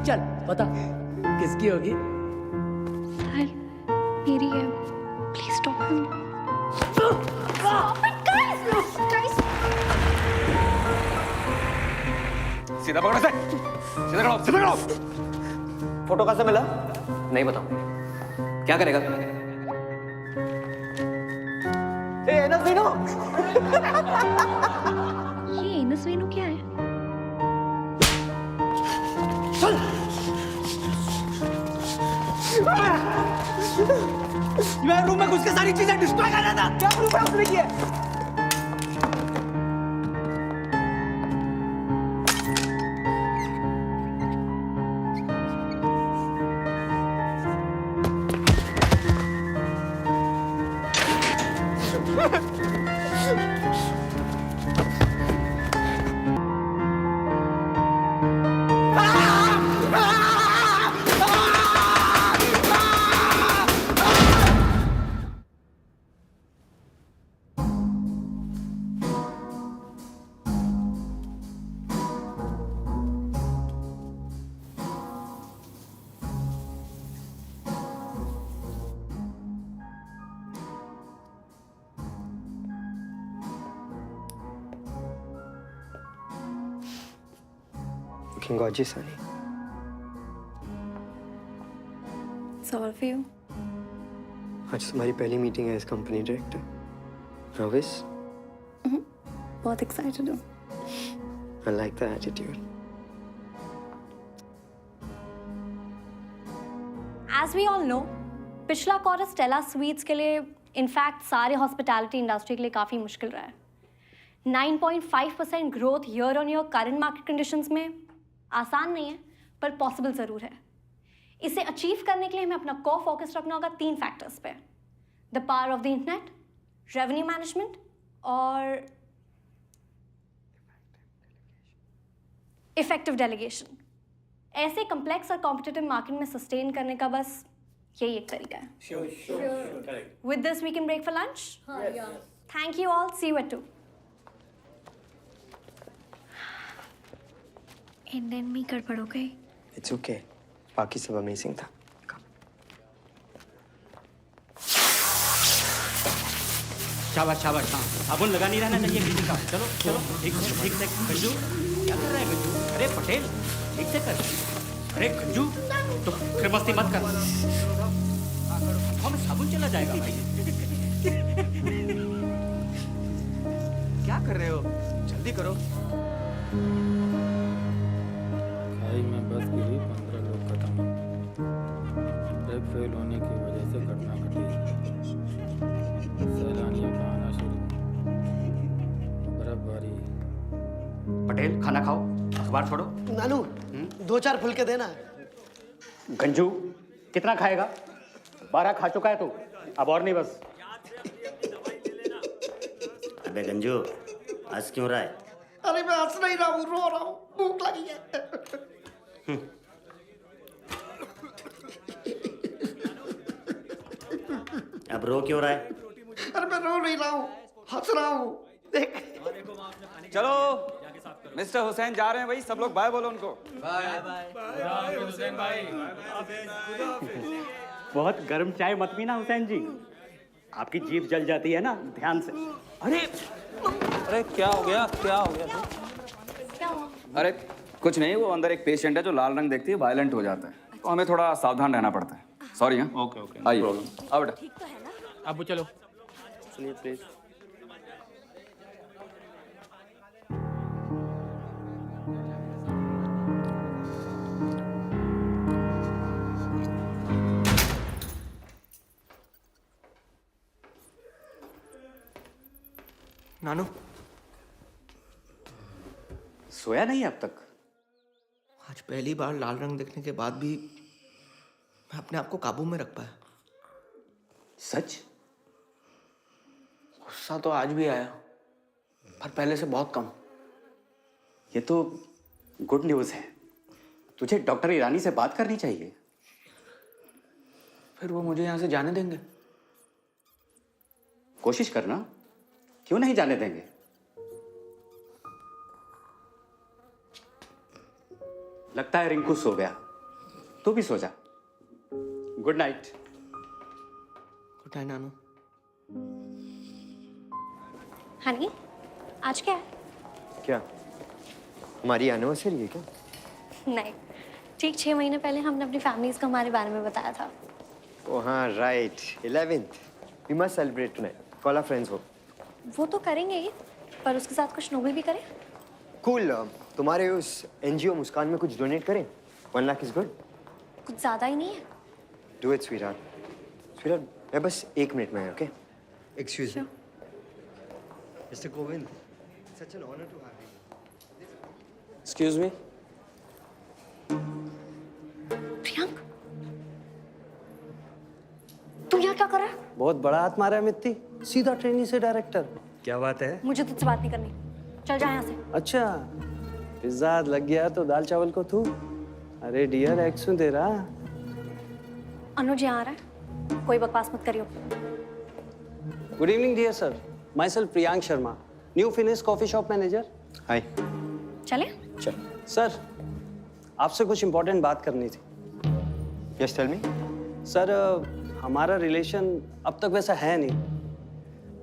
चल बता किसकी होगी? साहिल मेरी है। Please stop him. सीधा पकड़ो से, सीधा खड़ो, सीधा खड़ो। फोटो कहाँ से मिला? नहीं बताऊं। क्या करेगा? ए एनस वीनू। ये एनस वीनू क्या है? चल। मैं रूम में घुस के सारी चीजें डिस्ट्रॉय कर रहा था। क्या प्रूफ है उसने किया? Looking gorgeous, honey. It's all for you. आज तुम्हारी पहली मीटिंग है इस कंपनी डायरेक्टर रविश। बहुत एक्साइटेड हूँ। I like the attitude. As we all know, पिछला क्वार्टर स्टेला स्वीट्स के लिए इनफैक्ट सारे हॉस्पिटैलिटी इंडस्ट्री के लिए काफ़ी मुश्किल रहा है। 9.5% growth year on year current market conditions में आसान नहीं है, पर पॉसिबल ज़रूर है। इसे अचीव करने के लिए हमें अपना कोर फोकस रखना होगा 3 फैक्टर्स पे: the power of the internet, revenue management और इफेक्टिव डेलीगेशन। ऐसे कम्प्लेक्स और कॉम्पिटिटिव मार्केट में सस्टेन करने का बस यही एक तरीका है। With this we can break for lunch? Thank you all. See you at 2. Indian में गड़बड़ हो गई। इट्स ओके, बाकी सब अमेजिंग था। शाबाश शाबाश, हाँ साबुन लगा नहीं रहना चाहिए किसी का। चलो चलो, ठीक से गंजू, क्या कर रहा है गंजू? अरे पटेल, ठीक से कर। अरे गंजू, तो फिर मस्ती मत कर। हमें साबुन चला जाएगा भाई। क्या कर रहे हो? जल्दी करो। खाई में बस गिरी, 15 लोग खत्म। ब्रेक फेल होने की वजह से घटना घटी। सैलानियों का आना शुरू। बर्फबारी। पटेल खाना खाओ, अखबार छोड़ो। नानू, 2-4 फुलके देना। गंजू कितना खाएगा? 12 खा चुका है तू, अब और नहीं बस। अबे गंजू, हंस क्यों रहा है? अरे मैं हंस नहीं रहा हूँ, रो रहा हूँ, भूख लगी है। अब रो क्यों रहा है? अरे मैं रो नहीं रहा हूँ, हंस रहा हूँ। देख। चलो मिस्टर हुसैन जा रहे हैं भाई, सब लोग बाय बोलो उनको। बहुत गर्म चाय मत पीना हुसैन जी, आपकी जीभ जल जाती है ना, ध्यान से। अरे क्या हो गया, क्या हो गया? अरे कुछ नहीं, वो अंदर एक पेशेंट है जो लाल रंग देखती है वायलेंट हो जाता है, तो हमें थोड़ा सावधान रहना पड़ता है। सॉरी। हाँ ओके ओके, आइए आओ बेटा। अब चलो। सुनिए प्लीज। नानू, सोया नहीं अब तक? आज पहली बार लाल रंग देखने के बाद भी मैं अपने आप को काबू में रख पाया। सच? गुस्सा तो आज भी आया, पर पहले से बहुत कम। ये तो गुड न्यूज़ है। तुझे डॉक्टर ईरानी से बात करनी चाहिए। फिर वो मुझे यहाँ से जाने देंगे? कोशिश करना, क्यों नहीं जाने देंगे? लगता है रिंकू सो गया, तू भी सो जा। Good night. गुड नाइट नानू। हनी, आज क्या है? क्या हमारी एनिवर्सरी है क्या? नहीं, ठीक 6 महीने पहले हमने अपनी फैमिलीज को हमारे बारे में बताया था। ओ हाँ right, 11th we must celebrate tonight. Call our friends हो। वो तो करेंगे ही, पर उसके साथ कुछ नोबल भी करें। कूल। तुम्हारे उस एनजीओ मुस्कान में कुछ डोनेट करें? 1 लाख इज गुड। कुछ ज्यादा ही नहीं है। Do it sweetheart. स्वीटहार्ट, मैं बस 1 मिनट में, okay? Excuse me mister Kovind, such an honour to have you. Excuse me. Priyank, तुम यहाँ क्या कर रहा है? बहुत बड़ा हाथ मारा है मित्ती, सीधा ट्रेनी से डायरेक्टर। क्या बात है? मुझे तुझसे बात नहीं करनी, चल जा यहाँ से। अच्छा, पिज्जा हाथ लग गया तो दाल चावल को तू। अरे डियर, एक्शन दे रहा। अनुज यहाँ आ रहा है, कोई बकवास मत करियो। Good evening dear sir, myself Priyank Sharma, new finish coffee shop manager. Hi. चले? चल। सर, आपसे कुछ इंपॉर्टेंट बात करनी थी। Yes tell me. सर, हमारा रिलेशन अब तक वैसा है नहीं,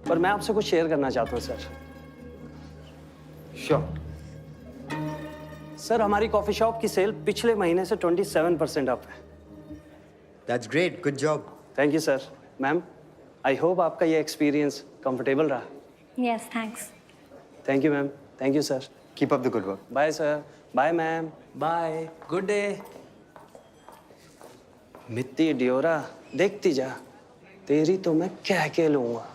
पर मैं आपसे कुछ शेयर करना चाहता हूँ सर। श्योर। सर, हमारी कॉफी शॉप की सेल पिछले महीने से 27% अप है। That's great, good job. Thank you sir. Ma'am, I hope आपका ये एक्सपीरियंस कंफर्टेबल रहा। Yes, thanks. Thank you ma'am. Thank you sir. Keep up the good work. Bye sir. Bye ma'am. Bye. Good day. Mitti Deora, देखती जा, तेरी तो मैं कह के लूंगा।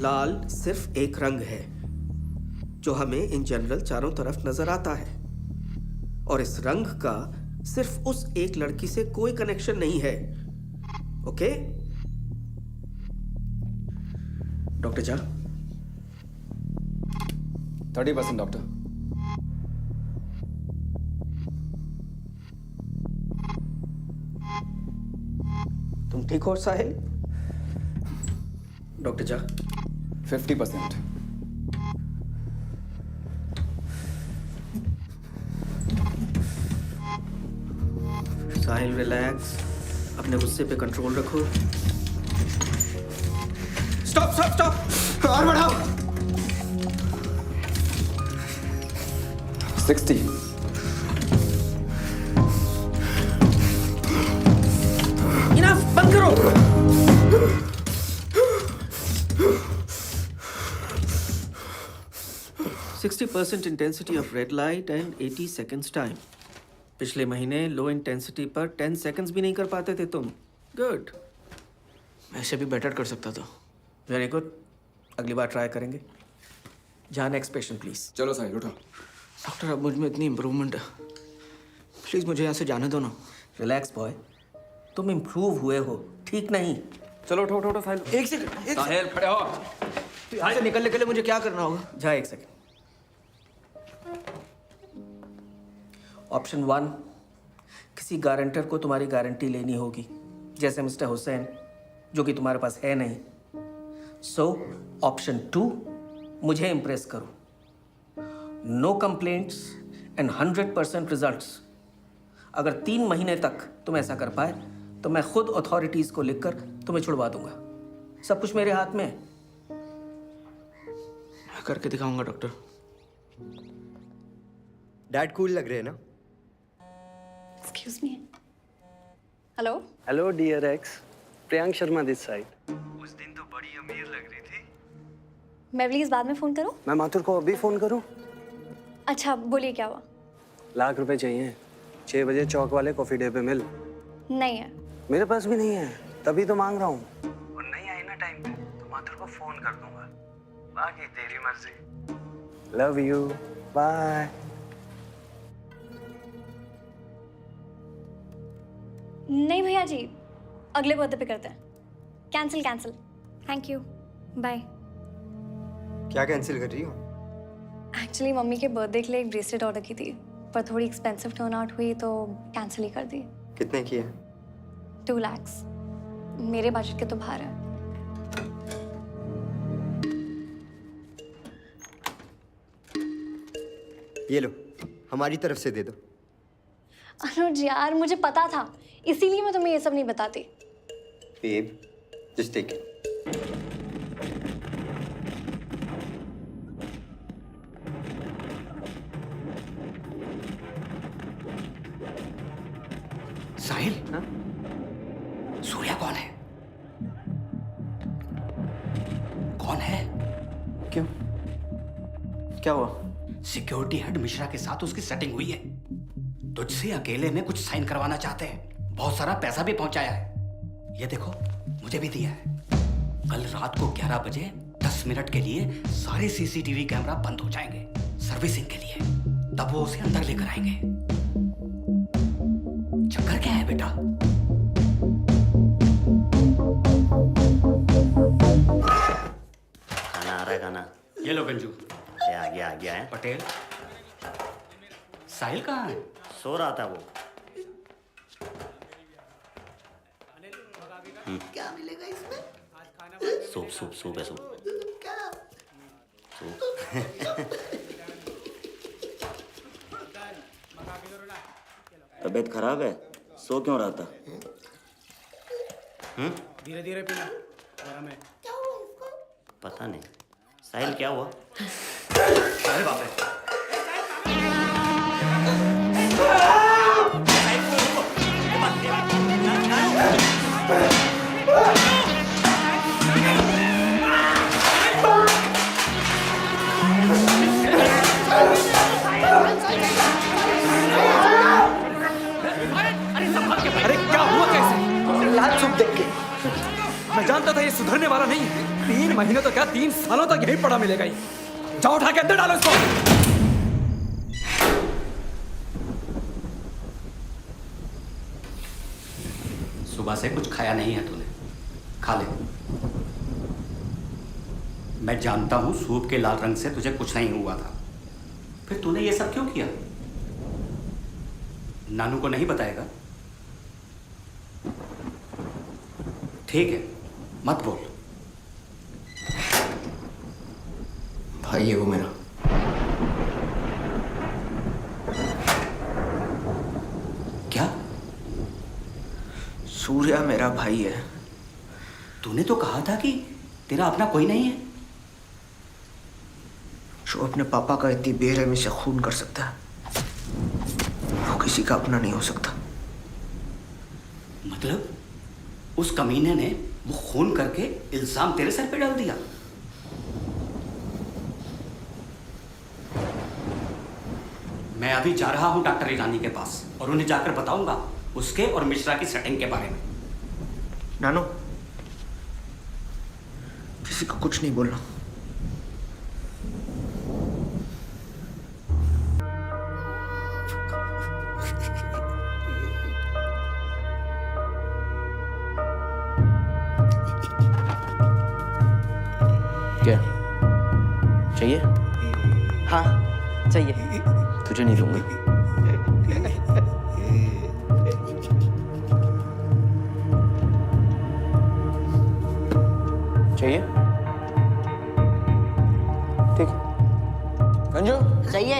लाल सिर्फ एक रंग है जो हमें इन जनरल चारों तरफ नजर आता है, और इस रंग का सिर्फ उस एक लड़की से कोई कनेक्शन नहीं है। ओके? Doctor Jha 30% doctor. तुम ठीक हो साहिल? डॉक्टर झा 50%। साहिल रिलैक्स, अपने गुस्से पे कंट्रोल रखो। स्टॉप स्टॉप स्टॉप, और बढ़ाओ। 60। इनफ, बंद करो। %60 intensity of red light and 80 seconds time. पिछले महीने लो इंटेंसिटी पर 10 सेकेंड्स भी नहीं कर पाते थे तुम। गुड, ऐसे भी बेटर कर सकता था। वेरी गुड, अगली बार ट्राई करेंगे। जहाँ नेक्स्ट पेशेंट प्लीज। चलो साहिल उठो। डॉक्टर अब मुझ में इतनी इम्प्रूवमेंट है, प्लीज मुझे यहाँ से जाने दो ना। रिलैक्स बॉय, तुम इम्प्रूव हुए हो, ठीक नहीं। चलो उठो उठो उठो साहिल। एक सेकंड, साहिल खड़े हो। तो यहाँ से निकलने के लिए मुझे क्या करना होगा? जा एक सेकंड। ऑप्शन 1, किसी गारंटर को तुम्हारी गारंटी लेनी होगी, जैसे मिस्टर हुसैन, जो कि तुम्हारे पास है नहीं। सो ऑप्शन 2, मुझे इंप्रेस करो। No complaints and 100% results. अगर 3 महीने तक तुम ऐसा कर पाए तो मैं खुद अथॉरिटीज को लिखकर तुम्हें छुड़वा दूंगा। सब कुछ मेरे हाथ में है। मैं करके दिखाऊंगा डॉक्टर। डैड कूल लग रहे हैं ना? Excuse me. Hello hello dear ex, Priyank Sharma this side. उस दिन तो बड़ी अमीर लग रही थी। मैं प्लीज बाद में फोन करूं? मैं माथुर को अभी फोन करूं? अच्छा बोलिए, क्या हुआ? लाख रुपए चाहिए, 6 बजे चौक वाले कॉफी डे पे मिल। नहीं है। मेरे पास भी नहीं है, तभी तो मांग रहा हूँ। और नहीं आई ना टाइम पे तो माथुर को फोन कर दूंगा। बाकी तेरी मर्जी। Love you, bye. नहीं भैया जी, अगले बर्थडे पे करते हैं। Cancel cancel, thank you, bye. क्या कैंसिल कर रही हो? एक्चुअली मम्मी के बर्थडे के लिए एक ब्रेसलेट ऑर्डर की थी, पर थोड़ी एक्सपेंसिव टर्न आउट हुई तो कैंसिल ही कर दी। कितने की है? 2 lakhs। मेरे बजट के तो बाहर है। ये लो, हमारी तरफ से दे दो। अनुज यार, मुझे पता था, इसीलिए मैं तुम्हें ये सब नहीं बताती। Babe, just take it. Sahil, Surya कौन है? कौन है? क्यों, क्या हुआ? सिक्योरिटी हेड मिश्रा के साथ उसकी सेटिंग हुई है। तुझसे अकेले में कुछ साइन करवाना चाहते हैं। बहुत सारा पैसा भी पहुंचाया है। ये देखो, मुझे भी दिया है। कल रात को 11 बजे 10 मिनट के लिए सारे सीसीटीवी कैमरा बंद हो जाएंगे सर्विसिंग के लिए। तब वो उसे अंदर लेकर आएंगे। चक्कर क्या है बेटा? खाना आ रहा है, खाना। ये लो गंजू। आ गया है। पटेल, साहिल कहाँ है? सो रहा था वो। क्या मिलेगा इसमें? सूप सूप सूप है, सूप। तबीयत खराब है? सो क्यों रहा था? धीरे धीरे पीना, गरम है। पता नहीं। साहिल क्या हुआ? अरे बाप रे। अरे क्या हुआ कैसे? लाल सूप देख के मैं जानता था ये सुधरने वाला नहीं है। 3 महीने तो क्या, 3 सालों तक यही पड़ा मिलेगा ही। जाओ उठा के अंदर डालो इसको। सुबह से कुछ खाया नहीं है तूने, खा ले। मैं जानता हूँ सूप के लाल रंग से तुझे कुछ नहीं हुआ था, फिर तूने ये सब क्यों किया? नानू को नहीं बताएगा? ठीक है, मत बोल। भाई है वो मेरा। क्या? सूर्या मेरा भाई है। तूने तो कहा था कि तेरा अपना कोई नहीं है। जो अपने पापा का इतनी बेरहमी से खून कर सकता है, वो किसी का अपना नहीं हो सकता। मतलब उस कमीने ने वो खून करके इल्जाम तेरे सर पे डाल दिया? मैं अभी जा रहा हूं डॉक्टर ईरानी के पास और उन्हें जाकर बताऊंगा उसके और मिश्रा की सेटिंग के बारे में। नानो, किसी को कुछ नहीं बोलना। क्या चाहिए? हाँ चाहिए। तुझे नहीं दूंगा। चाहिए? ठीक। गंजू चाहिए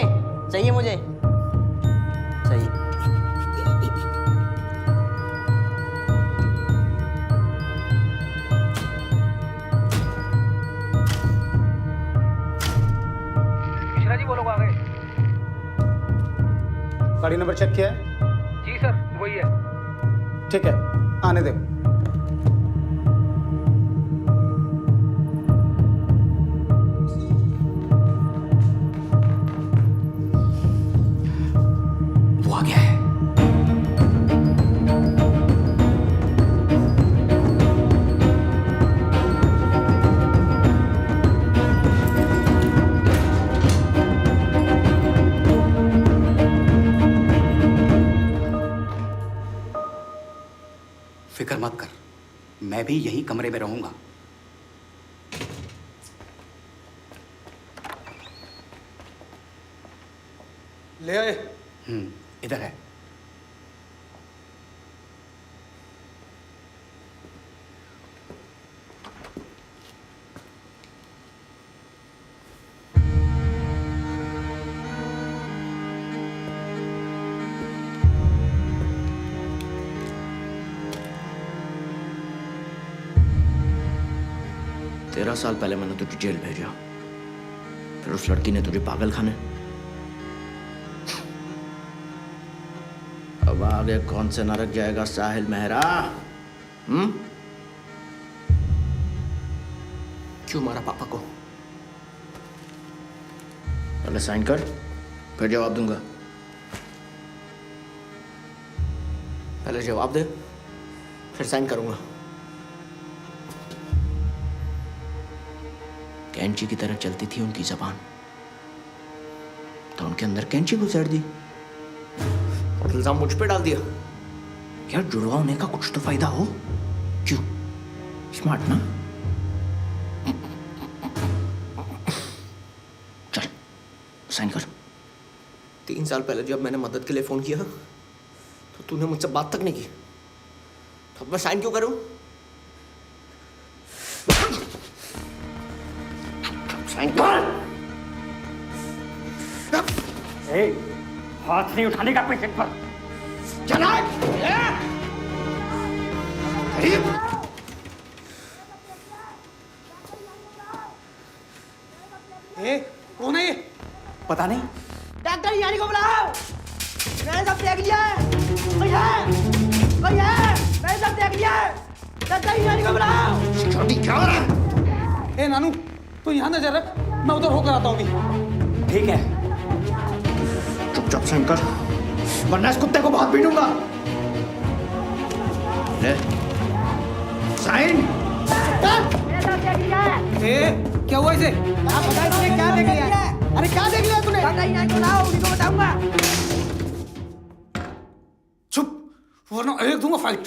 चाहिए मुझे चाहिए। मिश्रा जी बोलो, आ गए? गाड़ी नंबर चेक किया है? जी सर, वही है। ठीक है, आने दे। वो आ गया है। फिक्र मत कर, मैं भी यही कमरे में रहूंगा। ले आए। इधर है। तेरह साल पहले मैंने तुझे जेल भेजा, फिर उस लड़की ने तुझे पागल खाने। अब आगे कौन से नरक जाएगा साहिल मेहरा? क्यों मारा पापा को? पहले साइन कर, फिर जवाब दूंगा। पहले जवाब दे, फिर साइन करूंगा। कैंची की तरह चलती थी उनकी जबान, तो उनके अंदर कैंची घुसेड़ दी और इल्जाम मुझ पे डाल दिया। यार जुड़वा होने का कुछ तो फायदा हो। क्यों? स्मार्ट ना? चल साइन कर। 3 साल पहले जब मैंने मदद के लिए फोन किया तो तूने मुझसे बात तक नहीं की, तो अब मैं साइन क्यों करूं? साइन कर। हाथ नहीं उठाने का पेशेंट पर। कौन है ये? पता नहीं। डॉक्टर यानी को बुलाओ, मैंने सब देख लिया है। कोई है? मैंने सब देख लिया है। डॉक्टर यानी को बुलाओ। सिक्योरिटी क्या हो रहा है? ए नानू, तू यहाँ नजर रख, मैं उधर होकर आता हूँ अभी। ठीक है। चुपचाप साइन कर, वरना इस कुत्ते को बहुत पीटूंगा। ले साइन। क्या हुआ इसे? बता तूने क्या देख लिया है? अरे क्या देख लिया तूने? डॉक्टर यानी को बुलाओ, उन्हीं को बताऊंगा। चुप, वरना एक दूंगा फाइट।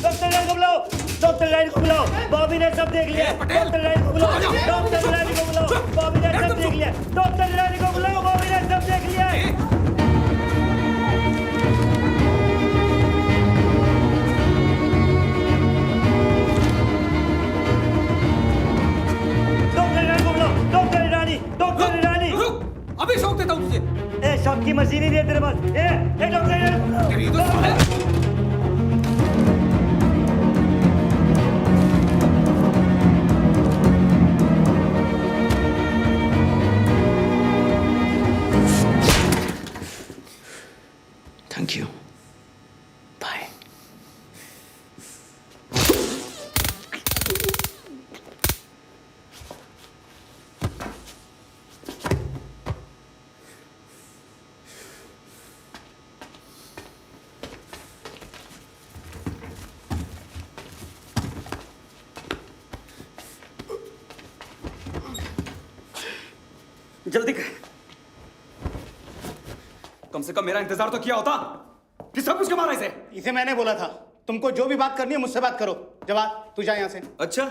डॉक्टर रानी को बुलाओ, डॉक्टर रानी को बुलाओ, बॉबी ने सब देख लिया, डॉक्टर रानी को बुलाओ, डॉक्टर रानी को बुलाओ, बॉबी ने सब देख लिया, डॉक्टर रानी को बुलाओ, बॉबी ने सब देख लिया। अभी शौक देता हूँ तुझे। ए शौक की मशीन ही नहीं है तेरे पास। ए डॉक्टर तेरी तो साले। Thank you, bye. जल्दी कर। कम से कम मेरा इंतजार तो किया होता। किसने पूछ के मारा इसे? इसे मैंने बोला था, तुमको जो भी बात करनी है मुझसे बात करो। जवाब, तू जा यहाँ से। अच्छा,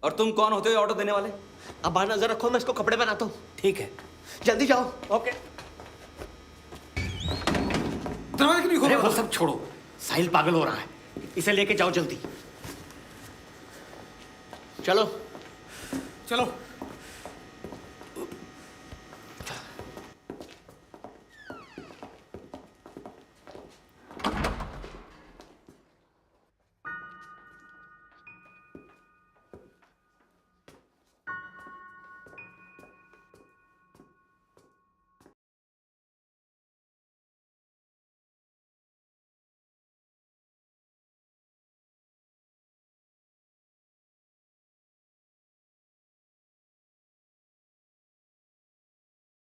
और तुम कौन होते हो ऑर्डर देने वाले? अब बाहर नजर रखो, मैं इसको कपड़े पहनाता हूँ। ठीक है, जल्दी जाओ। ओके। दरवाजा क्यों नहीं खोल रहा? वो सब छोड़ो, साहिल पागल हो रहा है, इसे लेके जाओ जल्दी। चलो चलो।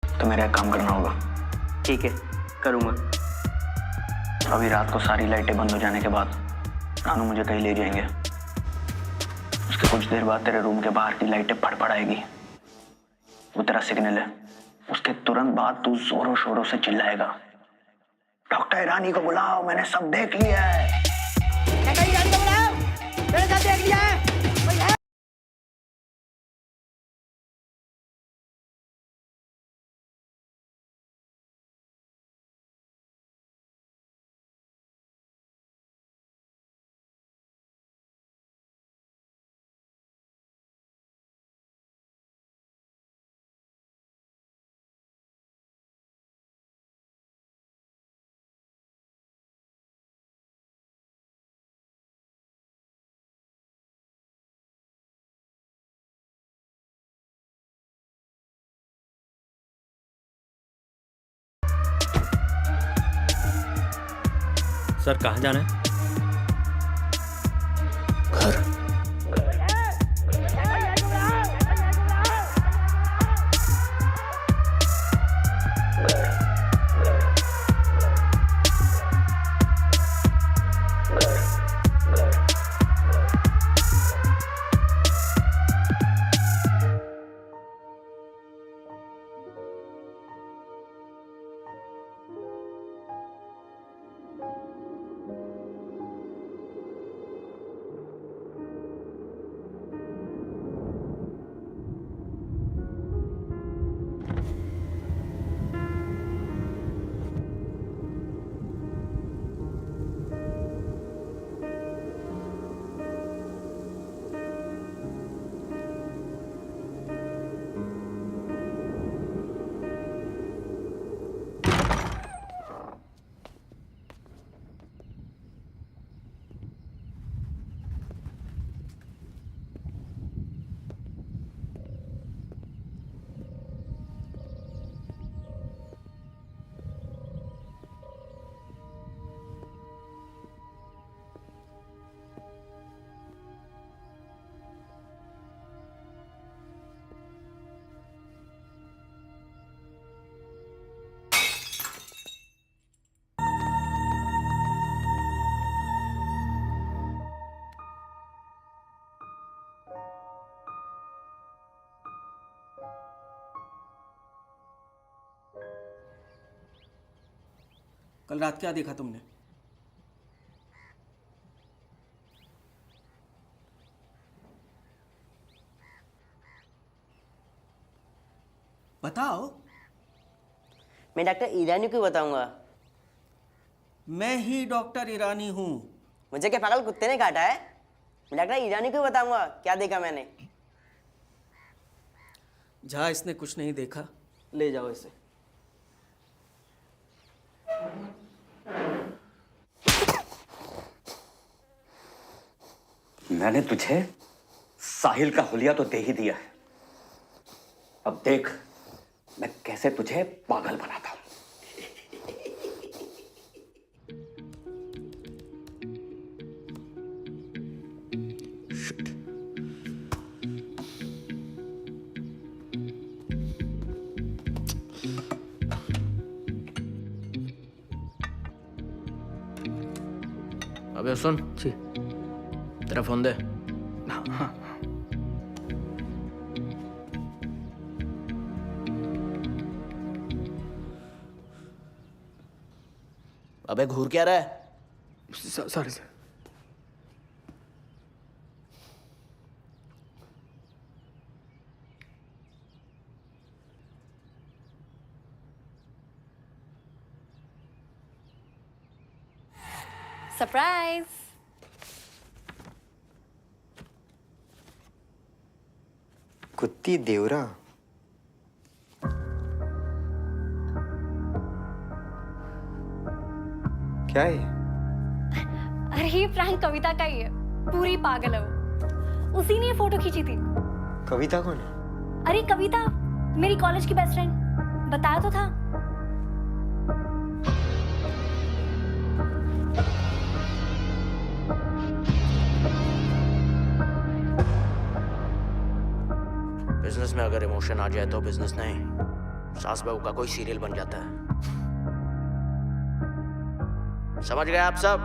तो मेरा एक काम करना होगा। ठीक है, करूँगा। अभी रात को सारी लाइटें बंद हो जाने के बाद रानू मुझे कहीं ले जाएंगे। उसके कुछ देर बाद तेरे रूम के बाहर की लाइटें फड़फड़ाएगी। वो तेरा सिग्नल है। उसके तुरंत बाद तू जोरों शोरों से चिल्लाएगा, डॉक्टर रानी को बुलाओ, मैंने सब देख लिया है। रानी को बुलाओ, मैंने सब देख लिया है। सर कहाँ जाना है? घर। कल रात क्या देखा तुमने? बताओ। मैं डॉक्टर ईरानी को बताऊंगा। मैं ही डॉक्टर ईरानी हूँ। मुझे क्या पागल कुत्ते ने काटा है? मैं डॉक्टर ईरानी को बताऊंगा क्या देखा मैंने। जहाँ इसने कुछ नहीं देखा, ले जाओ इसे। मैंने तुझे साहिल का हुलिया तो दे ही दिया है, अब देख मैं कैसे तुझे पागल बनाता हूं। अबे सुन, तेरा फोन दे। अबे घूर क्या रहा है? Sorry sir. सरप्राइज। कुत्ती देवरा। क्या है? अरे ये प्रैंक कविता का ही है, पूरी पागल है वो। उसी ने ये फोटो खींची थी। कविता कौन है? अरे कविता मेरी कॉलेज की बेस्ट फ्रेंड, बताया तो था। बिजनेस में अगर इमोशन आ जाए तो बिजनेस नहीं, सास बहू का कोई सीरियल बन जाता है। समझ गए आप सब?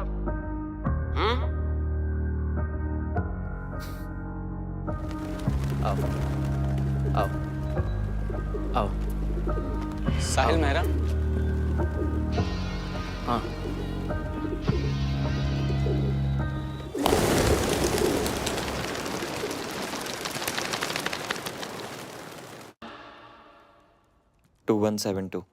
आओ आओ आओ। साहिल मेहरा। हाँ, to 172।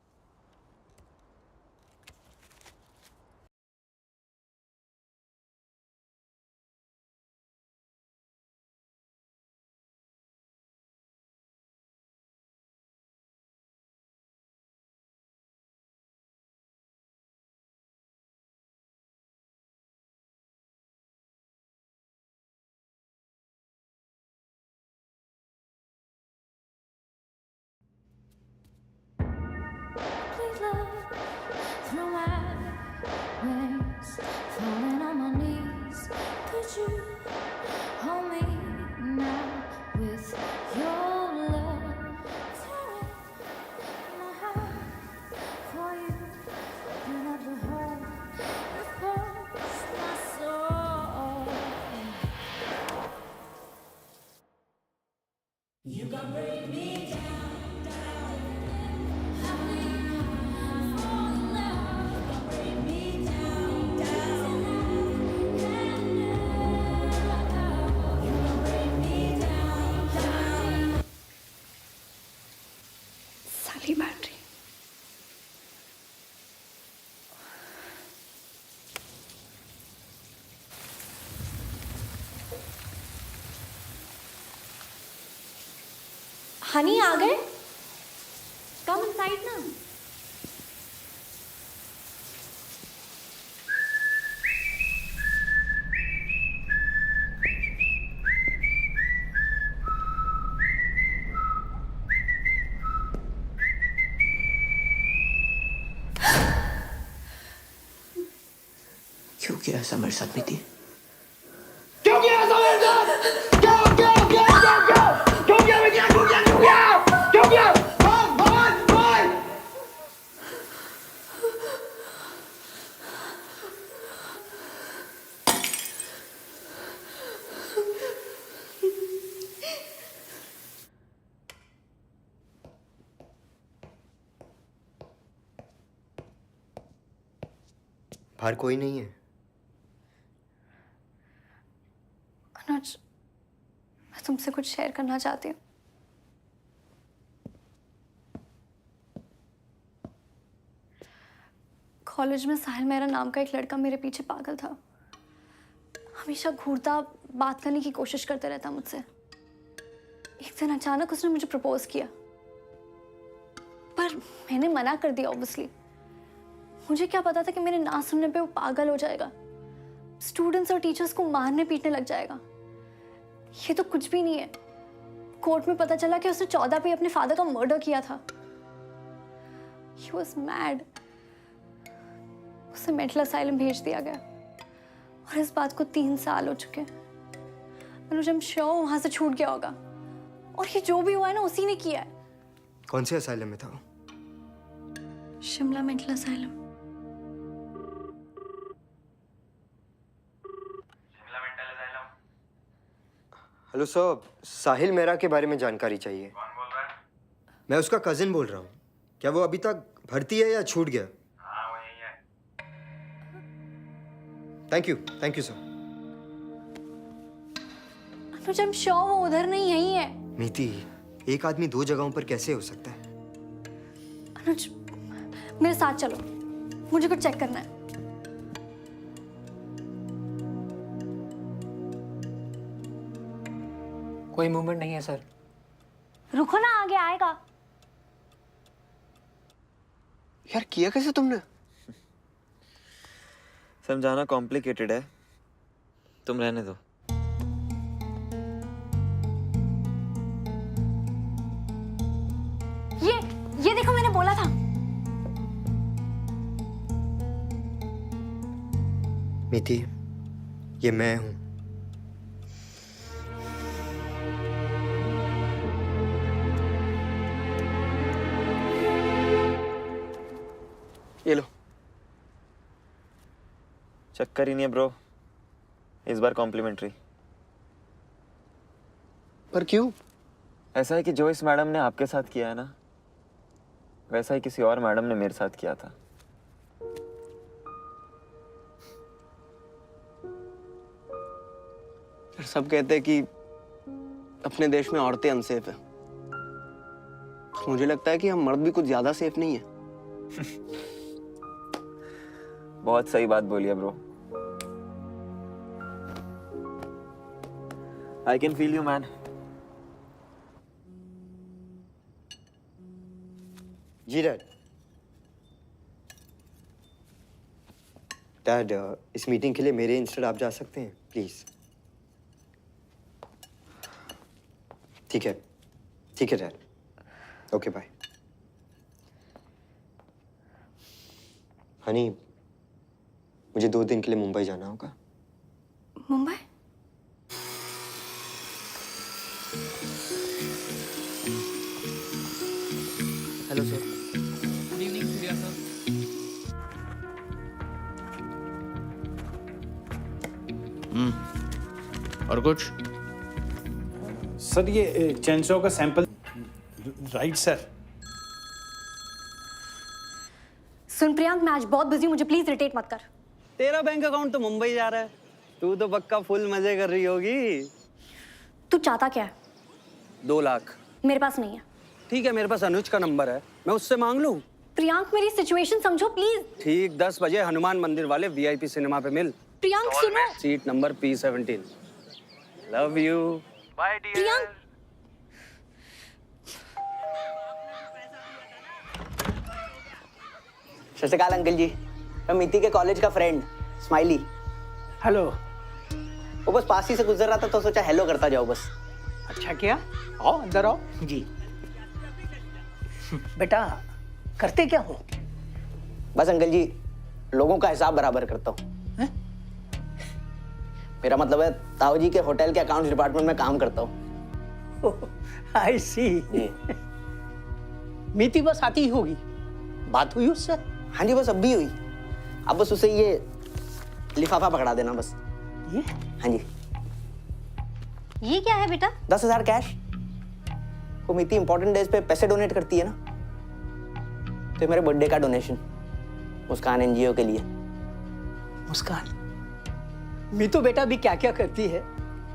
Falling on my knees, could you hold me now with your love? Tearing my heart for you, open up the hole that burns my soul. You can break me down, down. साली battery. Honey आ गए? Come inside ना। क्यों किया ऐसा मेरे साथ बीती? क्यों किया ऐसा मेरे साथ? क्यों क्यों क्यों क्यों क्यों क्यों किया मैं क्या क्यों किया क्यों किया क्यों किया? भगवान भगवान। बाहर कोई नहीं है। अनुज, मैं तुमसे कुछ शेयर करना चाहती हूँ। कॉलेज में साहिल मेहरा नाम का एक लड़का मेरे पीछे पागल था। हमेशा घूरता, बात करने की कोशिश करते रहता मुझसे। एक दिन अचानक उसने मुझे प्रपोज किया, पर मैंने मना कर दिया ऑब्वियसली। मुझे क्या पता था कि मेरे ना सुनने पे वो पागल हो जाएगा, स्टूडेंट्स और टीचर्स को मारने पीटने लग जाएगा। ये तो कुछ भी नहीं है। कोर्ट में पता चला कि उसने 14 पे अपने फादर का मर्डर किया था। He was mad. उसे मेंटल असाइलम भेज दिया गया और इस बात को 3 साल हो चुके हैं। अनुज, I'm sure वहां से छूट गया होगा और ये जो भी हुआ है ना उसी ने किया है। कौन से असाइलम में था? Shimla mental asylum. Hello sir, Sahil Mehra के बारे में जानकारी चाहिए। कौन बोल रहा है? मैं उसका कजिन बोल रहा हूँ। क्या वो अभी तक भर्ती है या छूट गया? हाँ, वो यही है। Thank you sir. Anuj, I'm sure वो उधर नहीं, यही है। मीति, एक आदमी 2 जगहों पर कैसे हो सकता है? अनुज, मेरे साथ चलो, मुझे कुछ चेक करना है। कोई मूवमेंट नहीं है सर। रुको ना, आगे आएगा। यार किया कैसे तुमने? समझाना कॉम्प्लिकेटेड है, तुम रहने दो। ये देखो, मैंने बोला था। मीति, ये मैं हूं। ये लो। चक्कर ही नहीं है ब्रो, इस बार कॉम्प्लीमेंट्री। पर क्यों? ऐसा है कि जो इस मैडम ने आपके साथ किया है ना, वैसा ही किसी और मैडम ने मेरे साथ किया था। सब कहते हैं कि अपने देश में औरतें अनसेफ है। मुझे लगता है कि हम मर्द भी कुछ ज्यादा सेफ नहीं है। बहुत सही बात बोली है bro. I can feel you man. जी डैड। डैड, इस मीटिंग के लिए मेरे इंस्टेड आप जा सकते हैं प्लीज? ठीक है डैड। Okay bye. हनी, मुझे 2 दिन के लिए मुंबई जाना होगा। Mumbai? Hello sir. Good evening Surya sir. और कुछ? सर ये चेंसो का सैंपल। Right sir. सुन प्रियांक, मैं आज बहुत बिजी हूँ, मुझे प्लीज इरिटेट मत कर। तेरा बैंक अकाउंट तो मुंबई जा रहा है, तू तो पक्का फुल मजे कर रही होगी। तू चाहता क्या है? 2 लाख। मेरे पास नहीं है। ठीक है, मेरे पास अनुज का नंबर है, मैं उससे मांग लूं। प्रियांक, मेरी सिचुएशन समझो प्लीज। ठीक 10 बजे हनुमान मंदिर वाले VIP सिनेमा पे मिल। प्रियांक सुनो। Seat number P17। Love you. Bye dear. Priyank, सत श्री अकाल अंकल जी, मैं मिति के कॉलेज का फ्रेंड स्माइली। हेलो। वो बस पास ही से गुजर रहा था तो सोचा हेलो करता जाओ बस। अच्छा किया, आओ अंदर आओ। जी। बेटा करते क्या हो? बस अंकल जी, लोगों का हिसाब बराबर करता हूँ। मेरा मतलब है ताऊ जी के होटल के अकाउंट्स डिपार्टमेंट में काम करता हूँ। आई सी। मीति बस आती ही होगी, बात हुई उससे? हाँ जी, बस अब भी हुई। अब बस उसे ये लिफाफा पकड़ा देना बस। ये? हाँ जी। ये क्या है बेटा? 10,000 कैश। वो मीति इंपॉर्टेंट डेज पे पैसे डोनेट करती है ना, तो मेरे बर्थडे का डोनेशन मुस्कान NGO के लिए। मुस्कान? मीतू बेटा भी क्या क्या करती है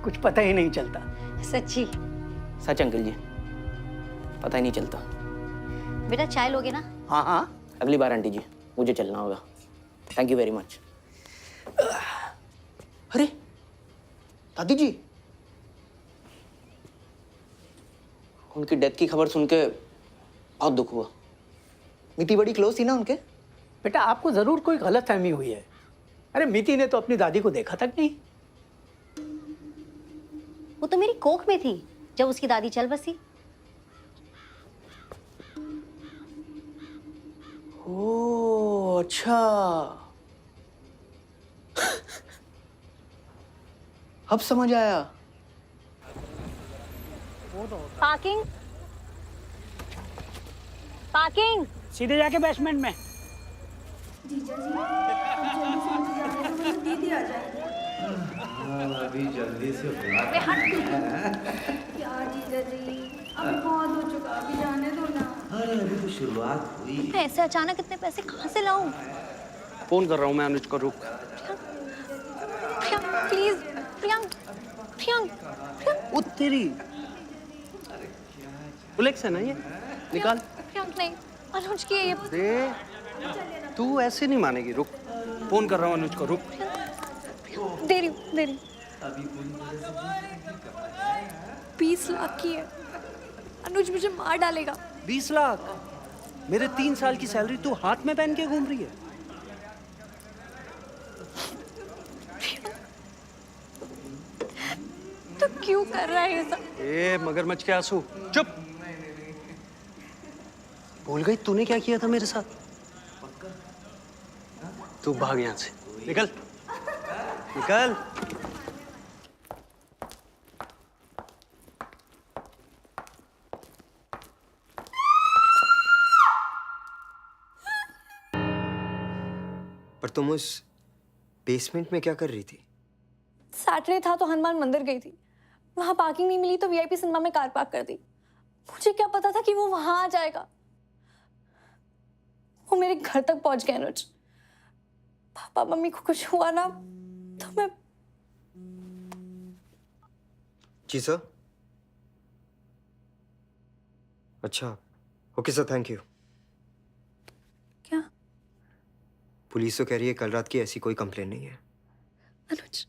कुछ पता ही नहीं चलता। सच्ची? सच अंकल जी, पता ही नहीं चलता। बेटा चाय लोगे ना? हाँ हाँ। अगली बार आंटी जी, मुझे चलना होगा। Thank you very much. अरे दादी जी, उनकी डेथ की खबर सुन के बहुत दुख हुआ। मीठी बड़ी क्लोज थी ना उनके। बेटा आपको जरूर कोई गलतफहमी हुई है। अरे मीठी ने तो अपनी दादी को देखा तक नहीं। वो तो मेरी कोख में थी जब उसकी दादी चल बसी। ओह अच्छा, अब समझ आया। पार्किंग पार्किंग सीधे जाके बेसमेंट में। अभी जल्दी से क्या जीजा जी, अभी बहुत हो चुका, अभी जाने दो ना। अरे अभी तो शुरुआत हुई। मैं ऐसे अचानक इतने पैसे कहाँ से लाऊं? फोन कर रहा हूँ मैं अनुज को, रुक। प्रियंक प्लीज, प्रियंक प्रियंक ओ तेरी बुलेक्स है ना ये, निकाल। प्रियंक नहीं, अनुज की ये। दे, तू ऐसे नहीं मानेगी, रुक। फोन कर रहा हूँ अनुज को, रुक। दे रही हूँ। 20 लाख की है। अनुज मुझे मार डालेगा। 20 लाख? मेरे 3 साल की सैलरी तू हाथ में पहन के घूम रही है। तो क्यों कर रहा है ये सब? ए मगरमच्छ के आंसू, चुप। भूल गई तूने क्या किया था मेरे साथ? तू भाग यहां से, निकल निकल। पर तुम उस बेसमेंट में क्या कर रही थी? सैटरडे था तो हनुमान मंदिर गई थी। वहां पार्किंग नहीं मिली तो वीआईपी सिनेमा में कार पार्क कर दी। मुझे क्या पता था कि वो वहां आ जाएगा। वो मेरे घर तक पहुंच गए अनुज। पापा मम्मी को कुछ हुआ ना तो मैं। जी सर। अच्छा, ओके सर, थैंक यू। क्या? पुलिस तो कह रही है कल रात की ऐसी कोई कंप्लेन नहीं है। अनुज,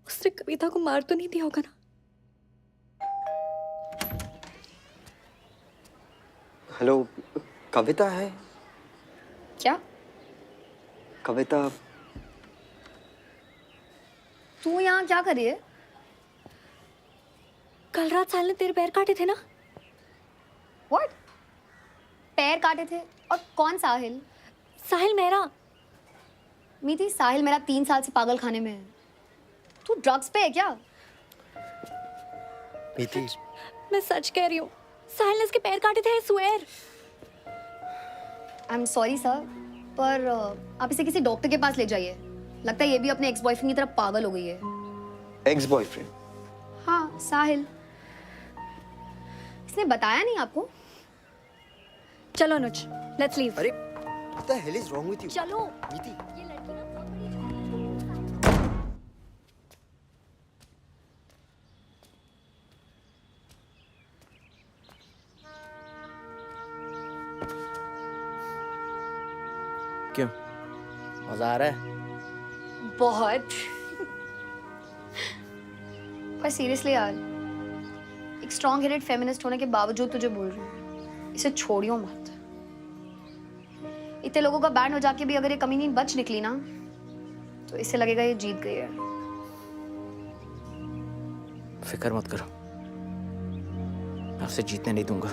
उसने कविता को मार तो नहीं दिया होगा ना? हेलो, कविता है? क्या? कविता, तू यहाँ क्या कर रही है? कल रात साहिल ने तेरे पैर काटे थे ना? What? पैर काटे थे? और कौन साहिल? साहिल मेरा। मीठी, साहिल मेरा 3 साल से पागल खाने में है। तू ड्रग्स पे है क्या? मीठी, मैं सच कह रही हूँ। साहिल ने इसके पैर काटे थे, I swear। I am sorry sir, पर आप इसे किसी डॉक्टर के पास ले जाइए। लगता है ये भी अपने एक्स बॉयफ्रेंड की तरफ पागल हो गई है। Ex boyfriend? हाँ, साहिल। इसने बताया नहीं आपको? चलो अनुज, लेट्स लीव। अरे, what the hell is wrong with you? चलो। मीठी। ये लड़की ना क्यों, मजा आ रहा है? बहुत। पर सीरियसली यार, एक स्ट्रॉन्ग हेडेड फेमिनिस्ट होने के बावजूद तुझे बोल रही हूँ, इसे छोड़ियो मत। इतने लोगों का बैंड हो जाके भी अगर ये कमीनी बच निकली ना, तो इससे लगेगा ये जीत गई है। फिक्र मत करो, मैं उसे जीतने नहीं दूंगा।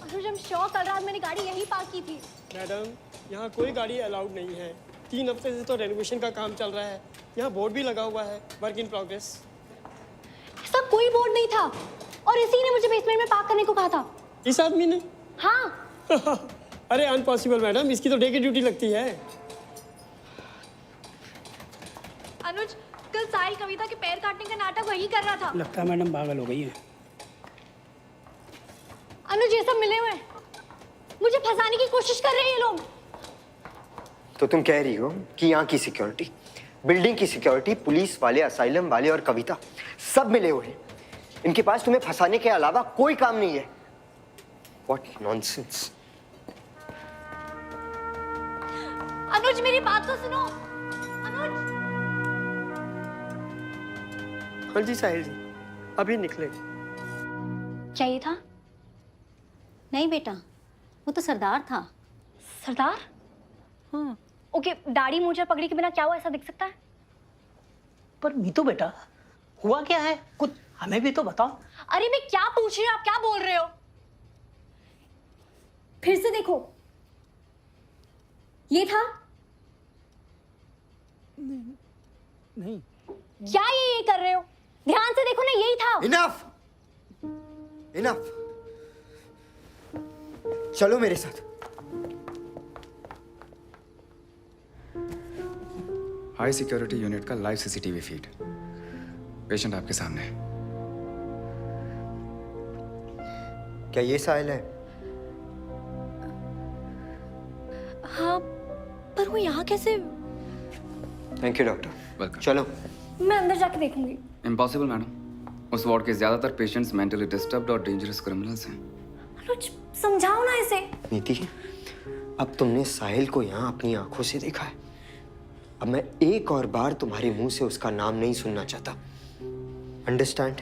अनुज, I'm sure कल रात मैंने गाड़ी यहीं पार्क की थी। मैडम, यहाँ कोई गाड़ी अलाउड नहीं है। 3 हफ्ते से तो रेनोवेशन का काम चल रहा है। यहाँ बोर्ड भी लगा हुआ है, वर्क इन प्रोग्रेस। ऐसा कोई बोर्ड नहीं था और इसी ने मुझे बेसमेंट में पार्क करने को कहा था। इस आदमी ने? हाँ। अरे अनपॉसिबल मैडम, इसकी तो डे की ड्यूटी लगती है। अनुज, कल साहिल कविता के पैर काटने का नाटक वही कर रहा था। लगता है मैडम पागल हो गई है। अनुज, ये सब मिले हुए हैं। मुझे फंसाने की कोशिश कर रहे हैं ये लोग। तो तुम कह रही हो कि यहाँ की सिक्योरिटी, बिल्डिंग की सिक्योरिटी, पुलिस वाले, असाइलम वाले और कविता सब मिले हुए हैं। इनके पास तुम्हें फंसाने के अलावा कोई काम नहीं है। What nonsense! अनुज मेरी बात तो सुनो। अनुज। हाँ जी साहिल जी, अभी निकले। क्या ये था? नहीं बेटा, वो तो सरदार था। सरदार? हाँ। ओके, दाढ़ी मूंछ पगड़ी के बिना क्या हुआ ऐसा दिख सकता है? पर मीतू बेटा, हुआ क्या है? कुछ हमें भी तो बताओ। अरे मैं क्या पूछ रही हूँ, आप क्या बोल रहे हो? फिर से देखो। ये था? नहीं। क्या ये कर रहे हो? ध्यान से देखो ना, यही था। Enough, enough. चलो मेरे साथ। हाई सिक्योरिटी यूनिट का लाइव सीसीटीवी फीड। पेशेंट आपके सामने है। क्या ये साहिल है? हाँ, पर वो यहाँ कैसे? Thank you doctor. वेलकम। चलो। मैं अंदर जाके देखूंगी। इम्पॉसिबल मैडम, उस वार्ड के ज्यादातर पेशेंट्स मेंटली डिस्टर्ब्ड और डेंजरस क्रिमिनल्स हैं। अनुज समझाओ ना इसे। नीति, अब तुमने साहिल को यहाँ अपनी आंखों से देखा है। अब मैं एक और बार तुम्हारे मुंह से उसका नाम नहीं सुनना चाहता। अंडरस्टैंड?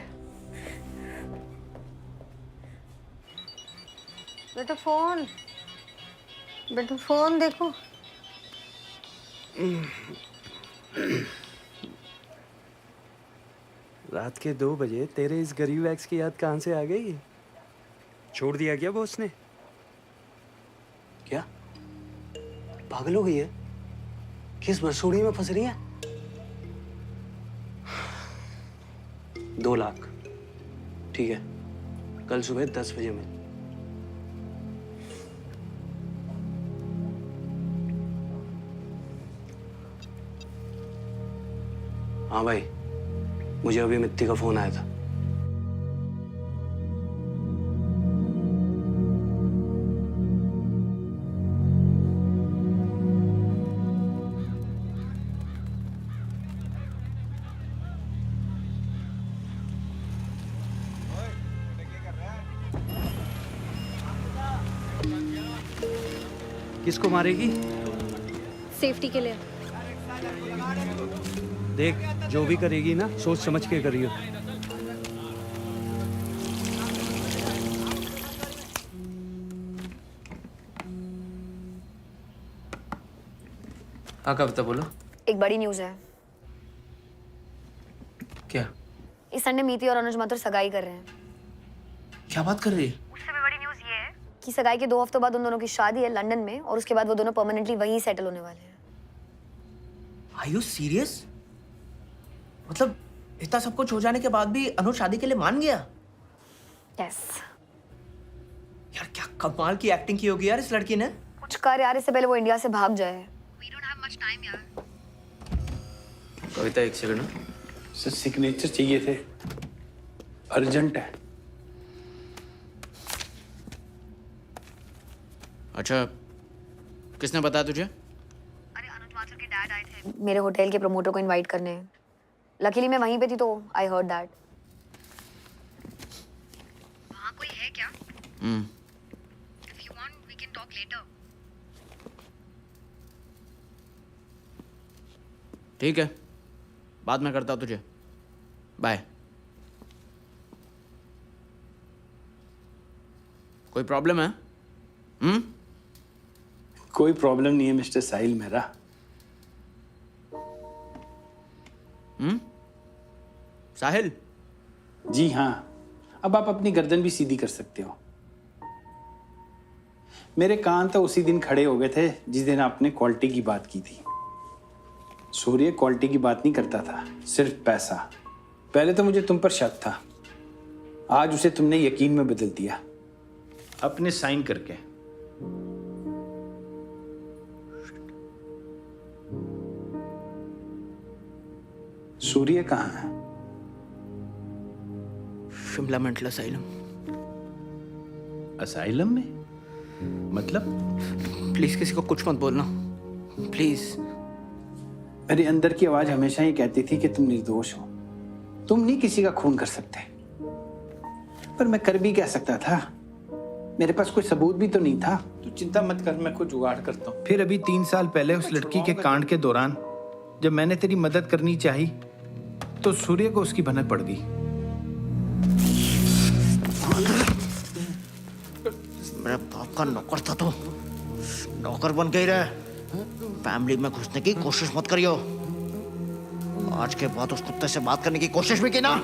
बेटा फोन, बेटा फोन देखो। रात के 2 बजे तेरे इस गरीब एक्स की याद कहाँ से आ गई? छोड़ दिया क्या बॉस ने? क्या पागल हो गई है? किस बरसोड़ी में फंस रही है? 2 लाख, ठीक है, कल सुबह 10 बजे में। हाँ भाई, मुझे अभी मित्ती का फोन आया था। किसको मारेगी? सेफ्टी के लिए। देख, जो भी करेगी ना, सोच समझ के करियो। हाँ कविता बोलो। एक बड़ी न्यूज़ है। क्या? इस संडे मीति और अनुज माथुर सगाई कर रहे हैं। क्या बात कर रही है? उससे भी बड़ी न्यूज़ ये है कि सगाई के 2 हफ्तों बाद उन दोनों की शादी है लंदन में, और उसके बाद वो दोनों परमानेंटली वहीं सेटल होने वाले हैं। Are you serious? मतलब इतना सब कुछ हो जाने के बाद भी अनुज शादी के लिए मान गया? यस। यार क्या कमाल की एक्टिंग की होगी यार इस लड़की ने। कुछ कर यार, इससे पहले वो इंडिया से भाग जाए। कविता एक सेकंड। सर सिग्नेचर चाहिए थे, अर्जेंट है। अच्छा, किसने बताया तुझे? मेरे होटल के प्रमोटर को इनवाइट करने। लकीली मैं वहीं पे थी तो आई हर्ड दैट। वहाँ कोई है क्या? If you want, we can talk later. ठीक है, बाद में करता हूँ तुझे। बाय। कोई प्रॉब्लम है? कोई प्रॉब्लम नहीं है मिस्टर साहिल मेरा। साहिल? जी हाँ, अब आप अपनी गर्दन भी सीधी कर सकते हो। मेरे कान तो उसी दिन खड़े हो गए थे जिस दिन आपने क्वालिटी की बात की थी। सूर्य क्वालिटी की बात नहीं करता था, सिर्फ पैसा। पहले तो मुझे तुम पर शक था, आज उसे तुमने यकीन में बदल दिया, अपने साइन करके। सूर्य कहाँ है? Shimla mental asylum. असाइलम में? मतलब? प्लीज किसी को कुछ मत बोलना, प्लीज। मेरे अंदर की आवाज हमेशा ही कहती थी कि तुम निर्दोष हो, तुम नहीं किसी का खून कर सकते। पर मैं कर भी क्या सकता था? मेरे पास कोई सबूत भी तो नहीं था। तू चिंता मत कर, मैं कुछ जुगाड़ करता हूँ। फिर अभी 3 साल पहले उस लड़की के कांड के दौरान जब मैंने तेरी मदद करनी चाही तो सूर्य को उसकी भनक पड़ गई। मेरे बाप का नौकर था तो नौकर बन गई रहे। फैमिली में घुसने की कोशिश मत करियो। आज के बाद उस कुत्ते से बात करने की कोशिश भी की ना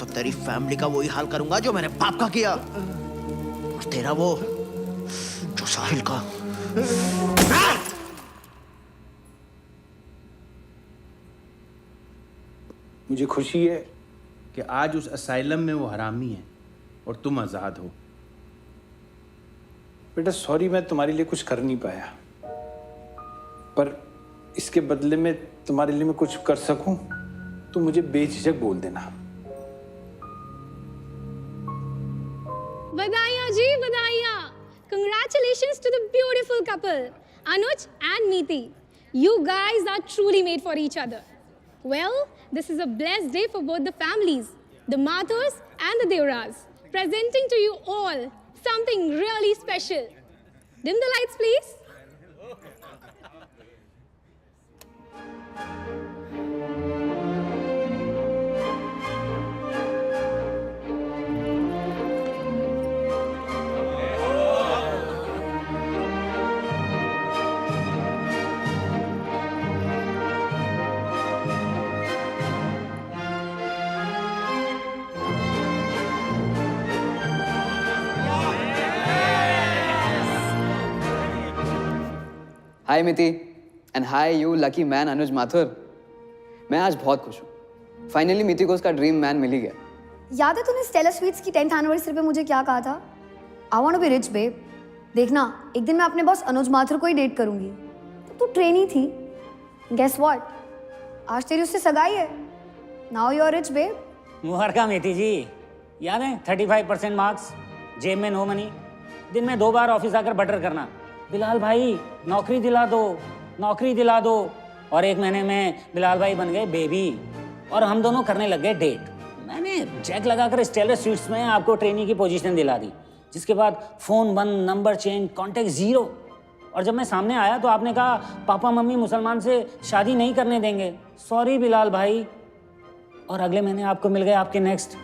तो तेरी फैमिली का वही हाल करूंगा जो मेरे बाप का किया, और तेरा वो जो साहिल का। मुझे खुशी है कि आज उस असाइलम में वो हरामी है और तुम आजाद हो। बेटा सॉरी, मैं तुम्हारे लिए कुछ कर नहीं पाया, पर इसके बदले में तुम्हारे लिए मैं कुछ कर सकूं तो मुझे बेझिझक बोल देना। बधाइयाँ जी, बधाइयाँ। Congratulations to the beautiful couple, Anuj and Meeti. You guys are truly made for each other. Well, this is a blessed day for both the families, the Mathurs and the Devras, presenting to you all something really special. Dim the lights, please. Hi Miti and hi you lucky man Anuj Mathur. मैं आज बहुत खुश हूँ। Finally मिति को उसका dream man मिल ही गया। याद है तूने स्टेला स्वीट्स की 10th एनिवर्सरी पे मुझे क्या कहा था? I want to be rich babe. देखना एक दिन मैं अपने बॉस अनुज माथुर को ही डेट करूंगी। तो तू ट्रेनी थी। गेस व्हाट, आज तेरी उससे सगाई है। Now you are rich babe. मुहरका मिति जी, याद है 35% मार्क्स, जेब में नो मनी, दिन में 2 बार ऑफिस आकर बटर करना, बिलाल भाई नौकरी दिला दो, नौकरी दिला दो, और 1 महीने में बिलाल भाई बन गए बेबी और हम दोनों करने लग गए डेट। मैंने चेक लगाकर स्टेलर स्वीट्स में आपको ट्रेनी की पोजीशन दिला दी, जिसके बाद फ़ोन बंद, नंबर चेंज, कॉन्टेक्ट ज़ीरो। और जब मैं सामने आया तो आपने कहा पापा मम्मी मुसलमान से शादी नहीं करने देंगे। सॉरी बिलाल भाई। और अगले महीने आपको मिल गए आपके नेक्स्ट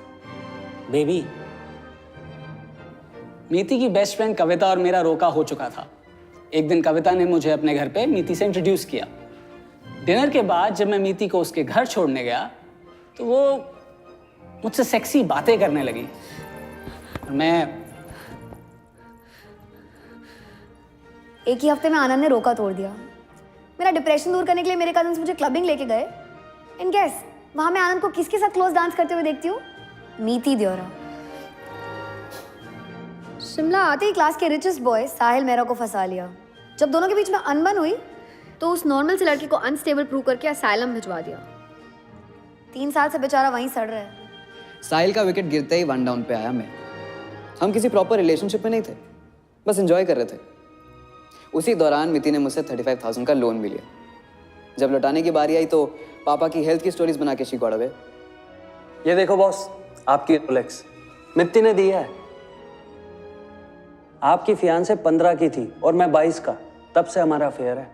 बेबी। मीति की बेस्ट फ्रेंड कविता और मेरा रोका हो चुका था। एक दिन कविता ने मुझे अपने घर पे मीति से इंट्रोड्यूस किया। डिनर के बाद जब मैं मीति को उसके घर छोड़ने गया तो वो मुझसे सेक्सी बातें करने लगी। मैं एक ही हफ्ते में आनंद ने रोका तोड़ दिया। मेरा डिप्रेशन दूर करने के लिए मेरे कजन्स मुझे क्लबिंग लेके गए। एंड गेस वहां मैं आनंद को किसके साथ क्लोज डांस करते हुए देखती हूँ? मीति देओरा। शिमला आते ही क्लास के रिचेस्ट बॉय साहिल मेहरा को फंसा लिया। जब दोनों के बीच में अनबन हुई तो उस नॉर्मल से लड़के को अनस्टेबल प्रूव करके असाइलम भिजवा दिया। 3 साल से बेचारा वहीं सड़ रहा है। साहिल का विकेट गिरते ही 1 डाउन पे आया मैं। हम किसी प्रॉपर रिलेशनशिप में नहीं थे, बस एंजॉय कर रहे थे। उसी दौरान मिति ने मुझसे 35,000 का लोन भी लिया। जब लौटाने की बारी आई तो पापा की हेल्थ की स्टोरीज बना के शी गॉट अवे। ये देखो बॉस, आपकी रोलेक्स मित्ती ने दी है। आपकी फियांसे 15 की थी और मैं 22 का। तब से हमारा अफेयर है।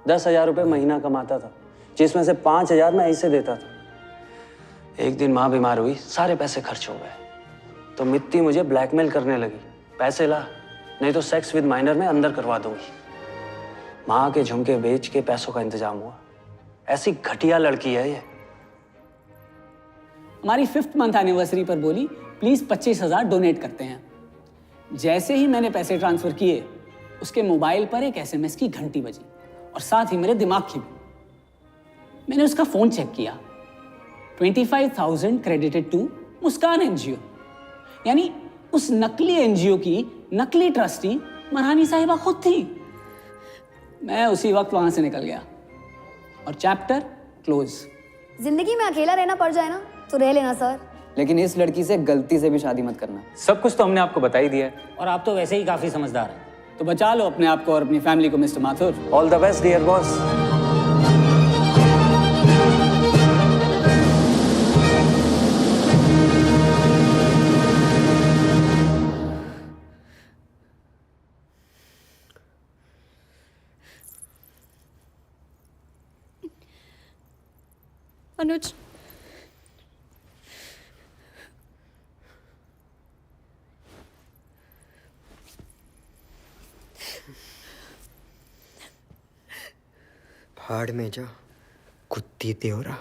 10,000 रुपये महीना कमाता था, जिसमें से 5,000 मैं ऐसे देता था। एक दिन माँ बीमार हुई, सारे पैसे खर्च हो गए, तो मित्ती मुझे ब्लैकमेल करने लगी, पैसे ला नहीं तो सेक्स विद माइनर में अंदर करवा दूंगी। माँ के झुमके बेच के पैसों का इंतजाम हुआ। ऐसी घटिया लड़की है ये। हमारी 5th मंथ एनिवर्सरी पर बोली प्लीज 25,000 डोनेट करते हैं। जैसे ही मैंने पैसे ट्रांसफर किए उसके मोबाइल पर एक SMS की घंटी बजी और साथ ही मेरे दिमाग की भी। मैंने उसका फोन चेक किया। 25,000 क्रेडिटेड टू मुस्कान NGO, यानी उस नकली NGO की नकली ट्रस्टी मरहानी साहिबा खुद थी। मैं उसी वक्त वहां से निकल गया और चैप्टर क्लोज। जिंदगी में अकेला रहना पड़ जाए ना तो रह लेना सर, लेकिन इस लड़की से गलती से भी शादी मत करना। सब कुछ तो हमने आपको बता ही दिया है, और आप तो वैसे ही काफी समझदार हैं। तो बचा लो अपने आप को और अपनी फैमिली को mister Mathur. All the best dear boss. Anuj, भाड़ में जा कुत्ती त्योरा।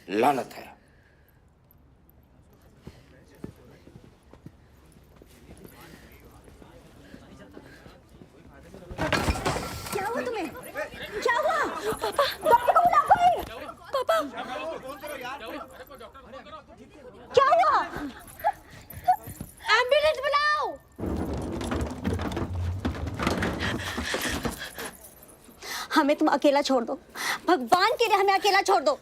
लानत है। क्या हुआ तुम्हें? क्या हुआ? पापा, डॉक्टर को बुलाओ कोई। पापा, क्या हुआ? एम्बुलेंस बुलाओ। हमें तुम अकेला छोड़ दो, भगवान के लिए हमें अकेला छोड़ दो।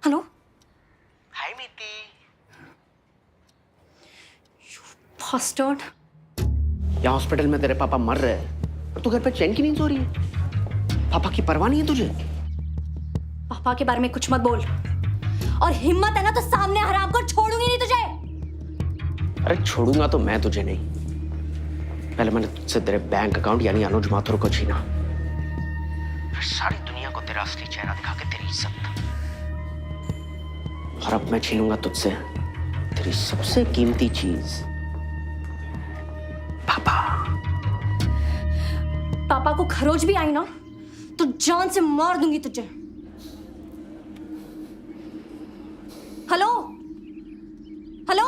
हेलो, हाय मीती। फास्टर्ड। यहाँ हॉस्पिटल में तेरे पापा मर रहे हैं और तू घर पे चैन की नींद सो रही है। पापा की परवाह नहीं है तुझे? पापा के बारे में कुछ मत बोल, और हिम्मत है ना तो सामने हराम को छोड़ूंगी नहीं तुझे। अरे छोड़ूंगा तो मैं तुझे नहीं, पहले मैंने तुझसे तेरे बैंक अकाउंट यानी अनुज माथुर को छीना, फिर सारी दुनिया को तेरा असली चेहरा दिखा के तेरी इज्जत, और अब मैं छीनूंगा तुझसे तेरी सबसे कीमती चीज, पापा। पापा को खरोच भी आई ना तो जान से मार दूंगी तुझे। हेलो, हेलो,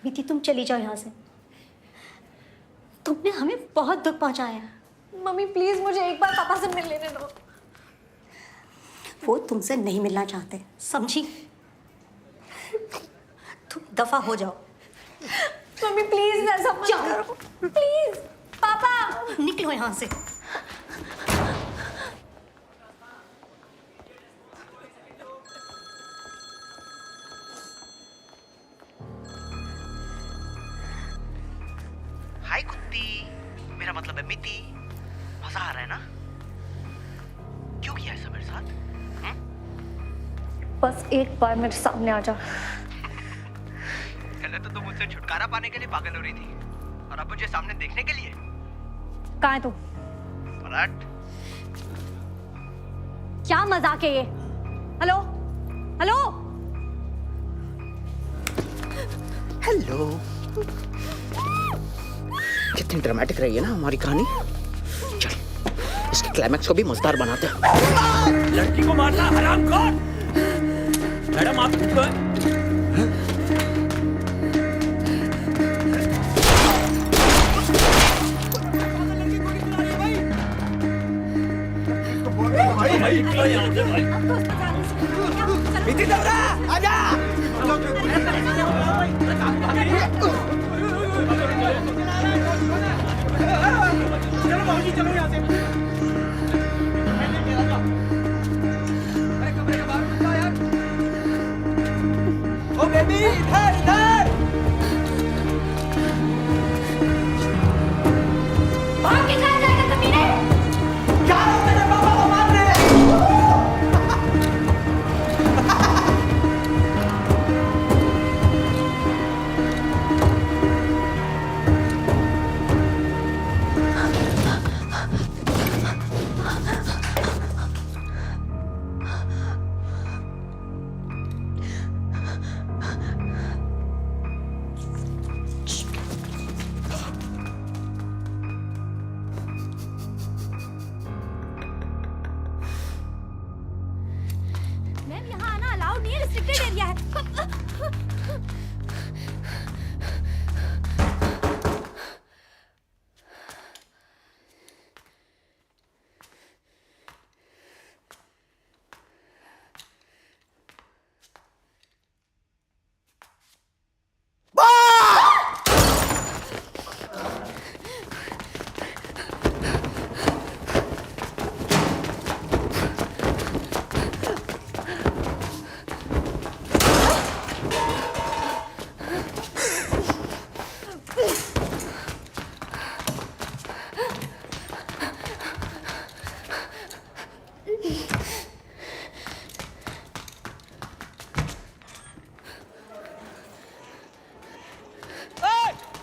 मीति तुम चली जाओ यहाँ से। तुमने हमें बहुत दुख पहुंचाया है। मम्मी प्लीज मुझे एक बार पापा से मिल लेने दो। वो तुमसे नहीं मिलना चाहते, समझी? तुम दफा हो जाओ। मम्मी प्लीज ऐसा मत करो प्लीज। पापा निकलो यहाँ से। हाय कुत्ती, मेरा मतलब है मिती। मजा आ रहा है ना? क्यों किया ऐसा मेरे साथ? बस एक बार मेरे सामने आ जा। पहले तो तुम मुझसे छुटकारा पाने के लिए पागल हो रही थी, और अब मुझे सामने देखने के लिए। कहाँ है तू? पलट। क्या मजाक है ये? Hello, hello, hello. कितनी ड्रामेटिक रही है ना हमारी कहानी। चल इसके क्लाइमैक्स को भी मजेदार बनाते हैं। लड़की को मारना हरामखोर। मैडम आप ठीक हो? मिती दौरा, आजा। चलो यहाँ से। बेबी इधर इधर भाग के कहाँ जाएगा कमीने? क्या लोग मेरे पापा को मार रहे हैं? मैम यहाँ आना अलाउड नहीं है, रिस्ट्रिक्टेड एरिया है।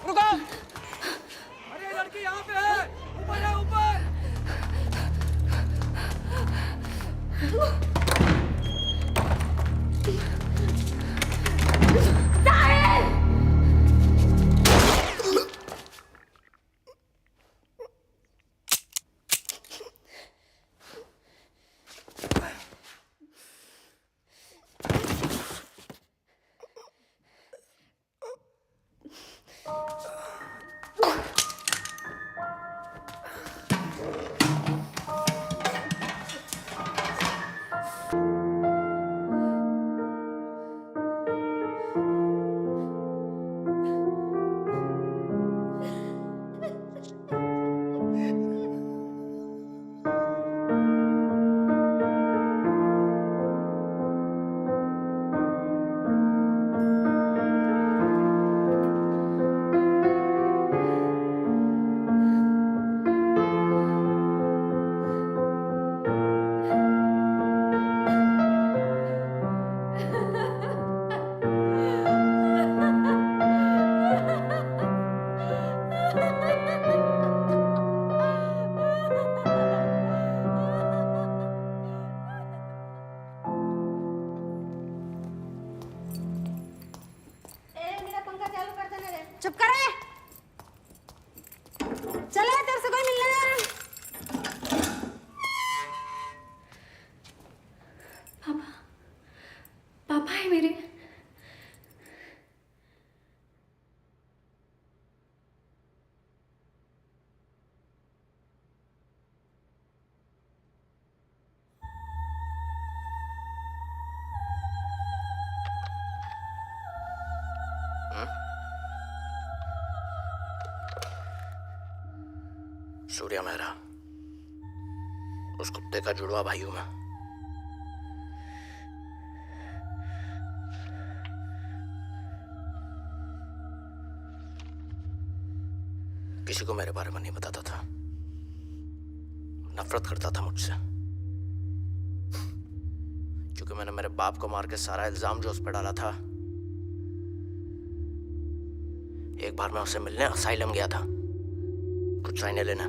रुको! अरे लड़की यहाँ पे है! ऊपर है ऊपर! चुप कर रे। चले तेरे से कोई मिलने जा रहा है। पापा, पापा है मेरे। सूर्या मेहरा, उस कुत्ते का जुड़वा भाई हूं मैं। किसी को मेरे बारे में नहीं बताता था, नफरत करता था मुझसे, क्योंकि मैंने मेरे बाप को मार के सारा इल्जाम जो उस पर डाला था। एक बार मैं उसे मिलने असाइलम गया था, कुछ साइने लेना,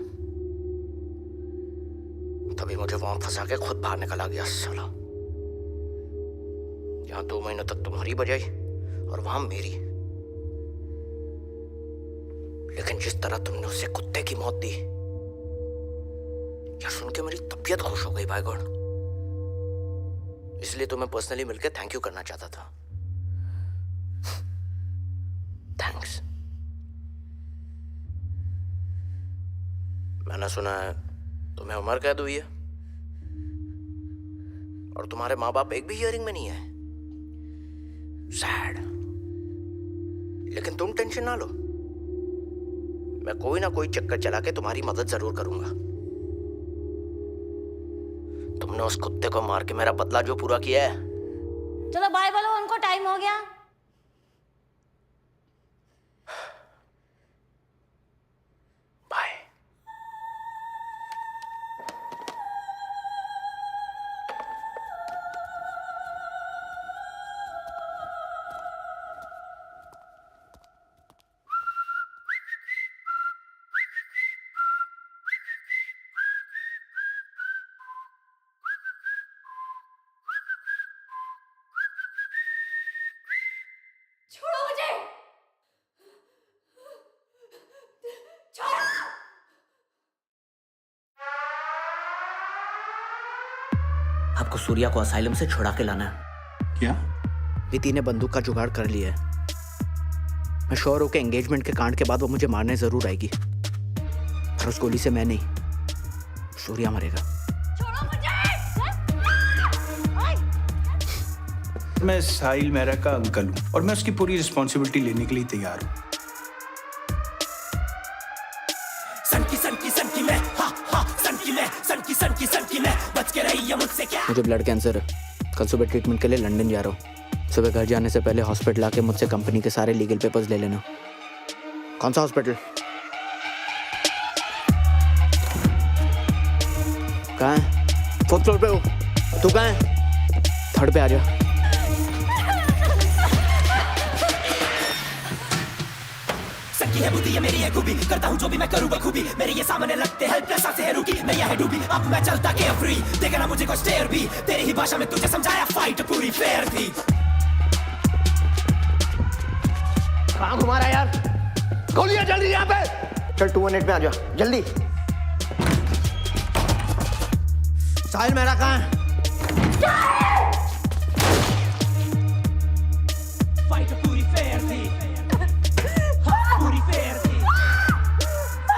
तभी मुझे वहां फंसा के खुद बाहर निकला गया साला। यहाँ 2 महीनों तक तुम्हारी बजाई और वहां मेरी। लेकिन जिस तरह तुमने उसे कुत्ते की मौत दी, यह सुन के मेरी तबीयत खुश हो गई भाई गॉड। इसलिए तुम्हें पर्सनली मिलकर थैंक यू करना चाहता था। थैंक्स। मैंने सुना है तुम्हें उम्र कैद हुई है और तुम्हारे माँ बाप एक भी हियरिंग में नहीं है। सैड। लेकिन तुम टेंशन ना लो, मैं कोई ना कोई चक्कर चला के तुम्हारी मदद जरूर करूंगा। तुमने उस कुत्ते को मार के मेरा बदला जो पूरा किया है। चलो बाय बोलो, उनको टाइम हो गया। आपको सूर्या को असाइलम से छुड़ा के लाना है। क्या? नीति ने बंदूक का जुगाड़ कर लिया है। मैं श्योर हूं कि एंगेजमेंट के कांड के बाद वो मुझे मारने जरूर आएगी, पर उस गोली से मैं नहीं, सूर्या मरेगा। मैं साहिल मेहरा का अंकल हूं और मैं उसकी पूरी रिस्पॉन्सिबिलिटी लेने के लिए तैयार हूं। मुझे ब्लड कैंसर है। कल सुबह ट्रीटमेंट के लिए लंदन जा रहा हूँ। सुबह घर जाने से पहले हॉस्पिटल आके मुझसे कंपनी के सारे लीगल पेपर्स ले लेना। कौन सा हॉस्पिटल? कहाँ है? 4th फ्लोर पे हो। तू कहाँ है? 3rd पे आ जा। है बुद्धि ये मेरी है खूबी, करता हूँ जो भी मैं करूँ बखूबी, मेरे ये सामने लगते हेल्पलेस से है रुकी, नैया है डूबी, अब मैं चलता के फ्री, देखे ना मुझे कुछ देर भी, तेरी ही भाषा में तुझे समझाया फाइट पूरी फेयर थी। कहाँ घुमा रहा है यार? गोलियां चल रही है यहाँ पे। चल 218 में आ जा जल्दी। साहिल मेहरा कहाँ है? फाइट पूरी फेयर थी, पूरी फेयर थी,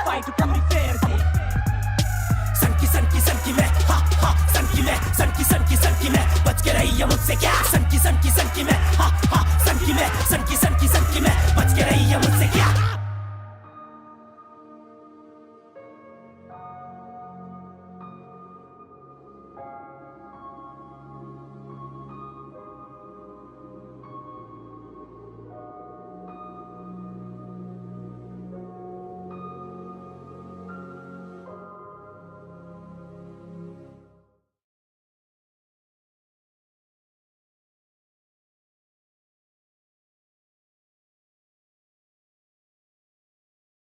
फाइट पूरी फेयर थी। सन की मैं, हा हा, सन की मैं, बच के रही है मुझसे क्या? सन की मैं, हा हा, सन की मैं,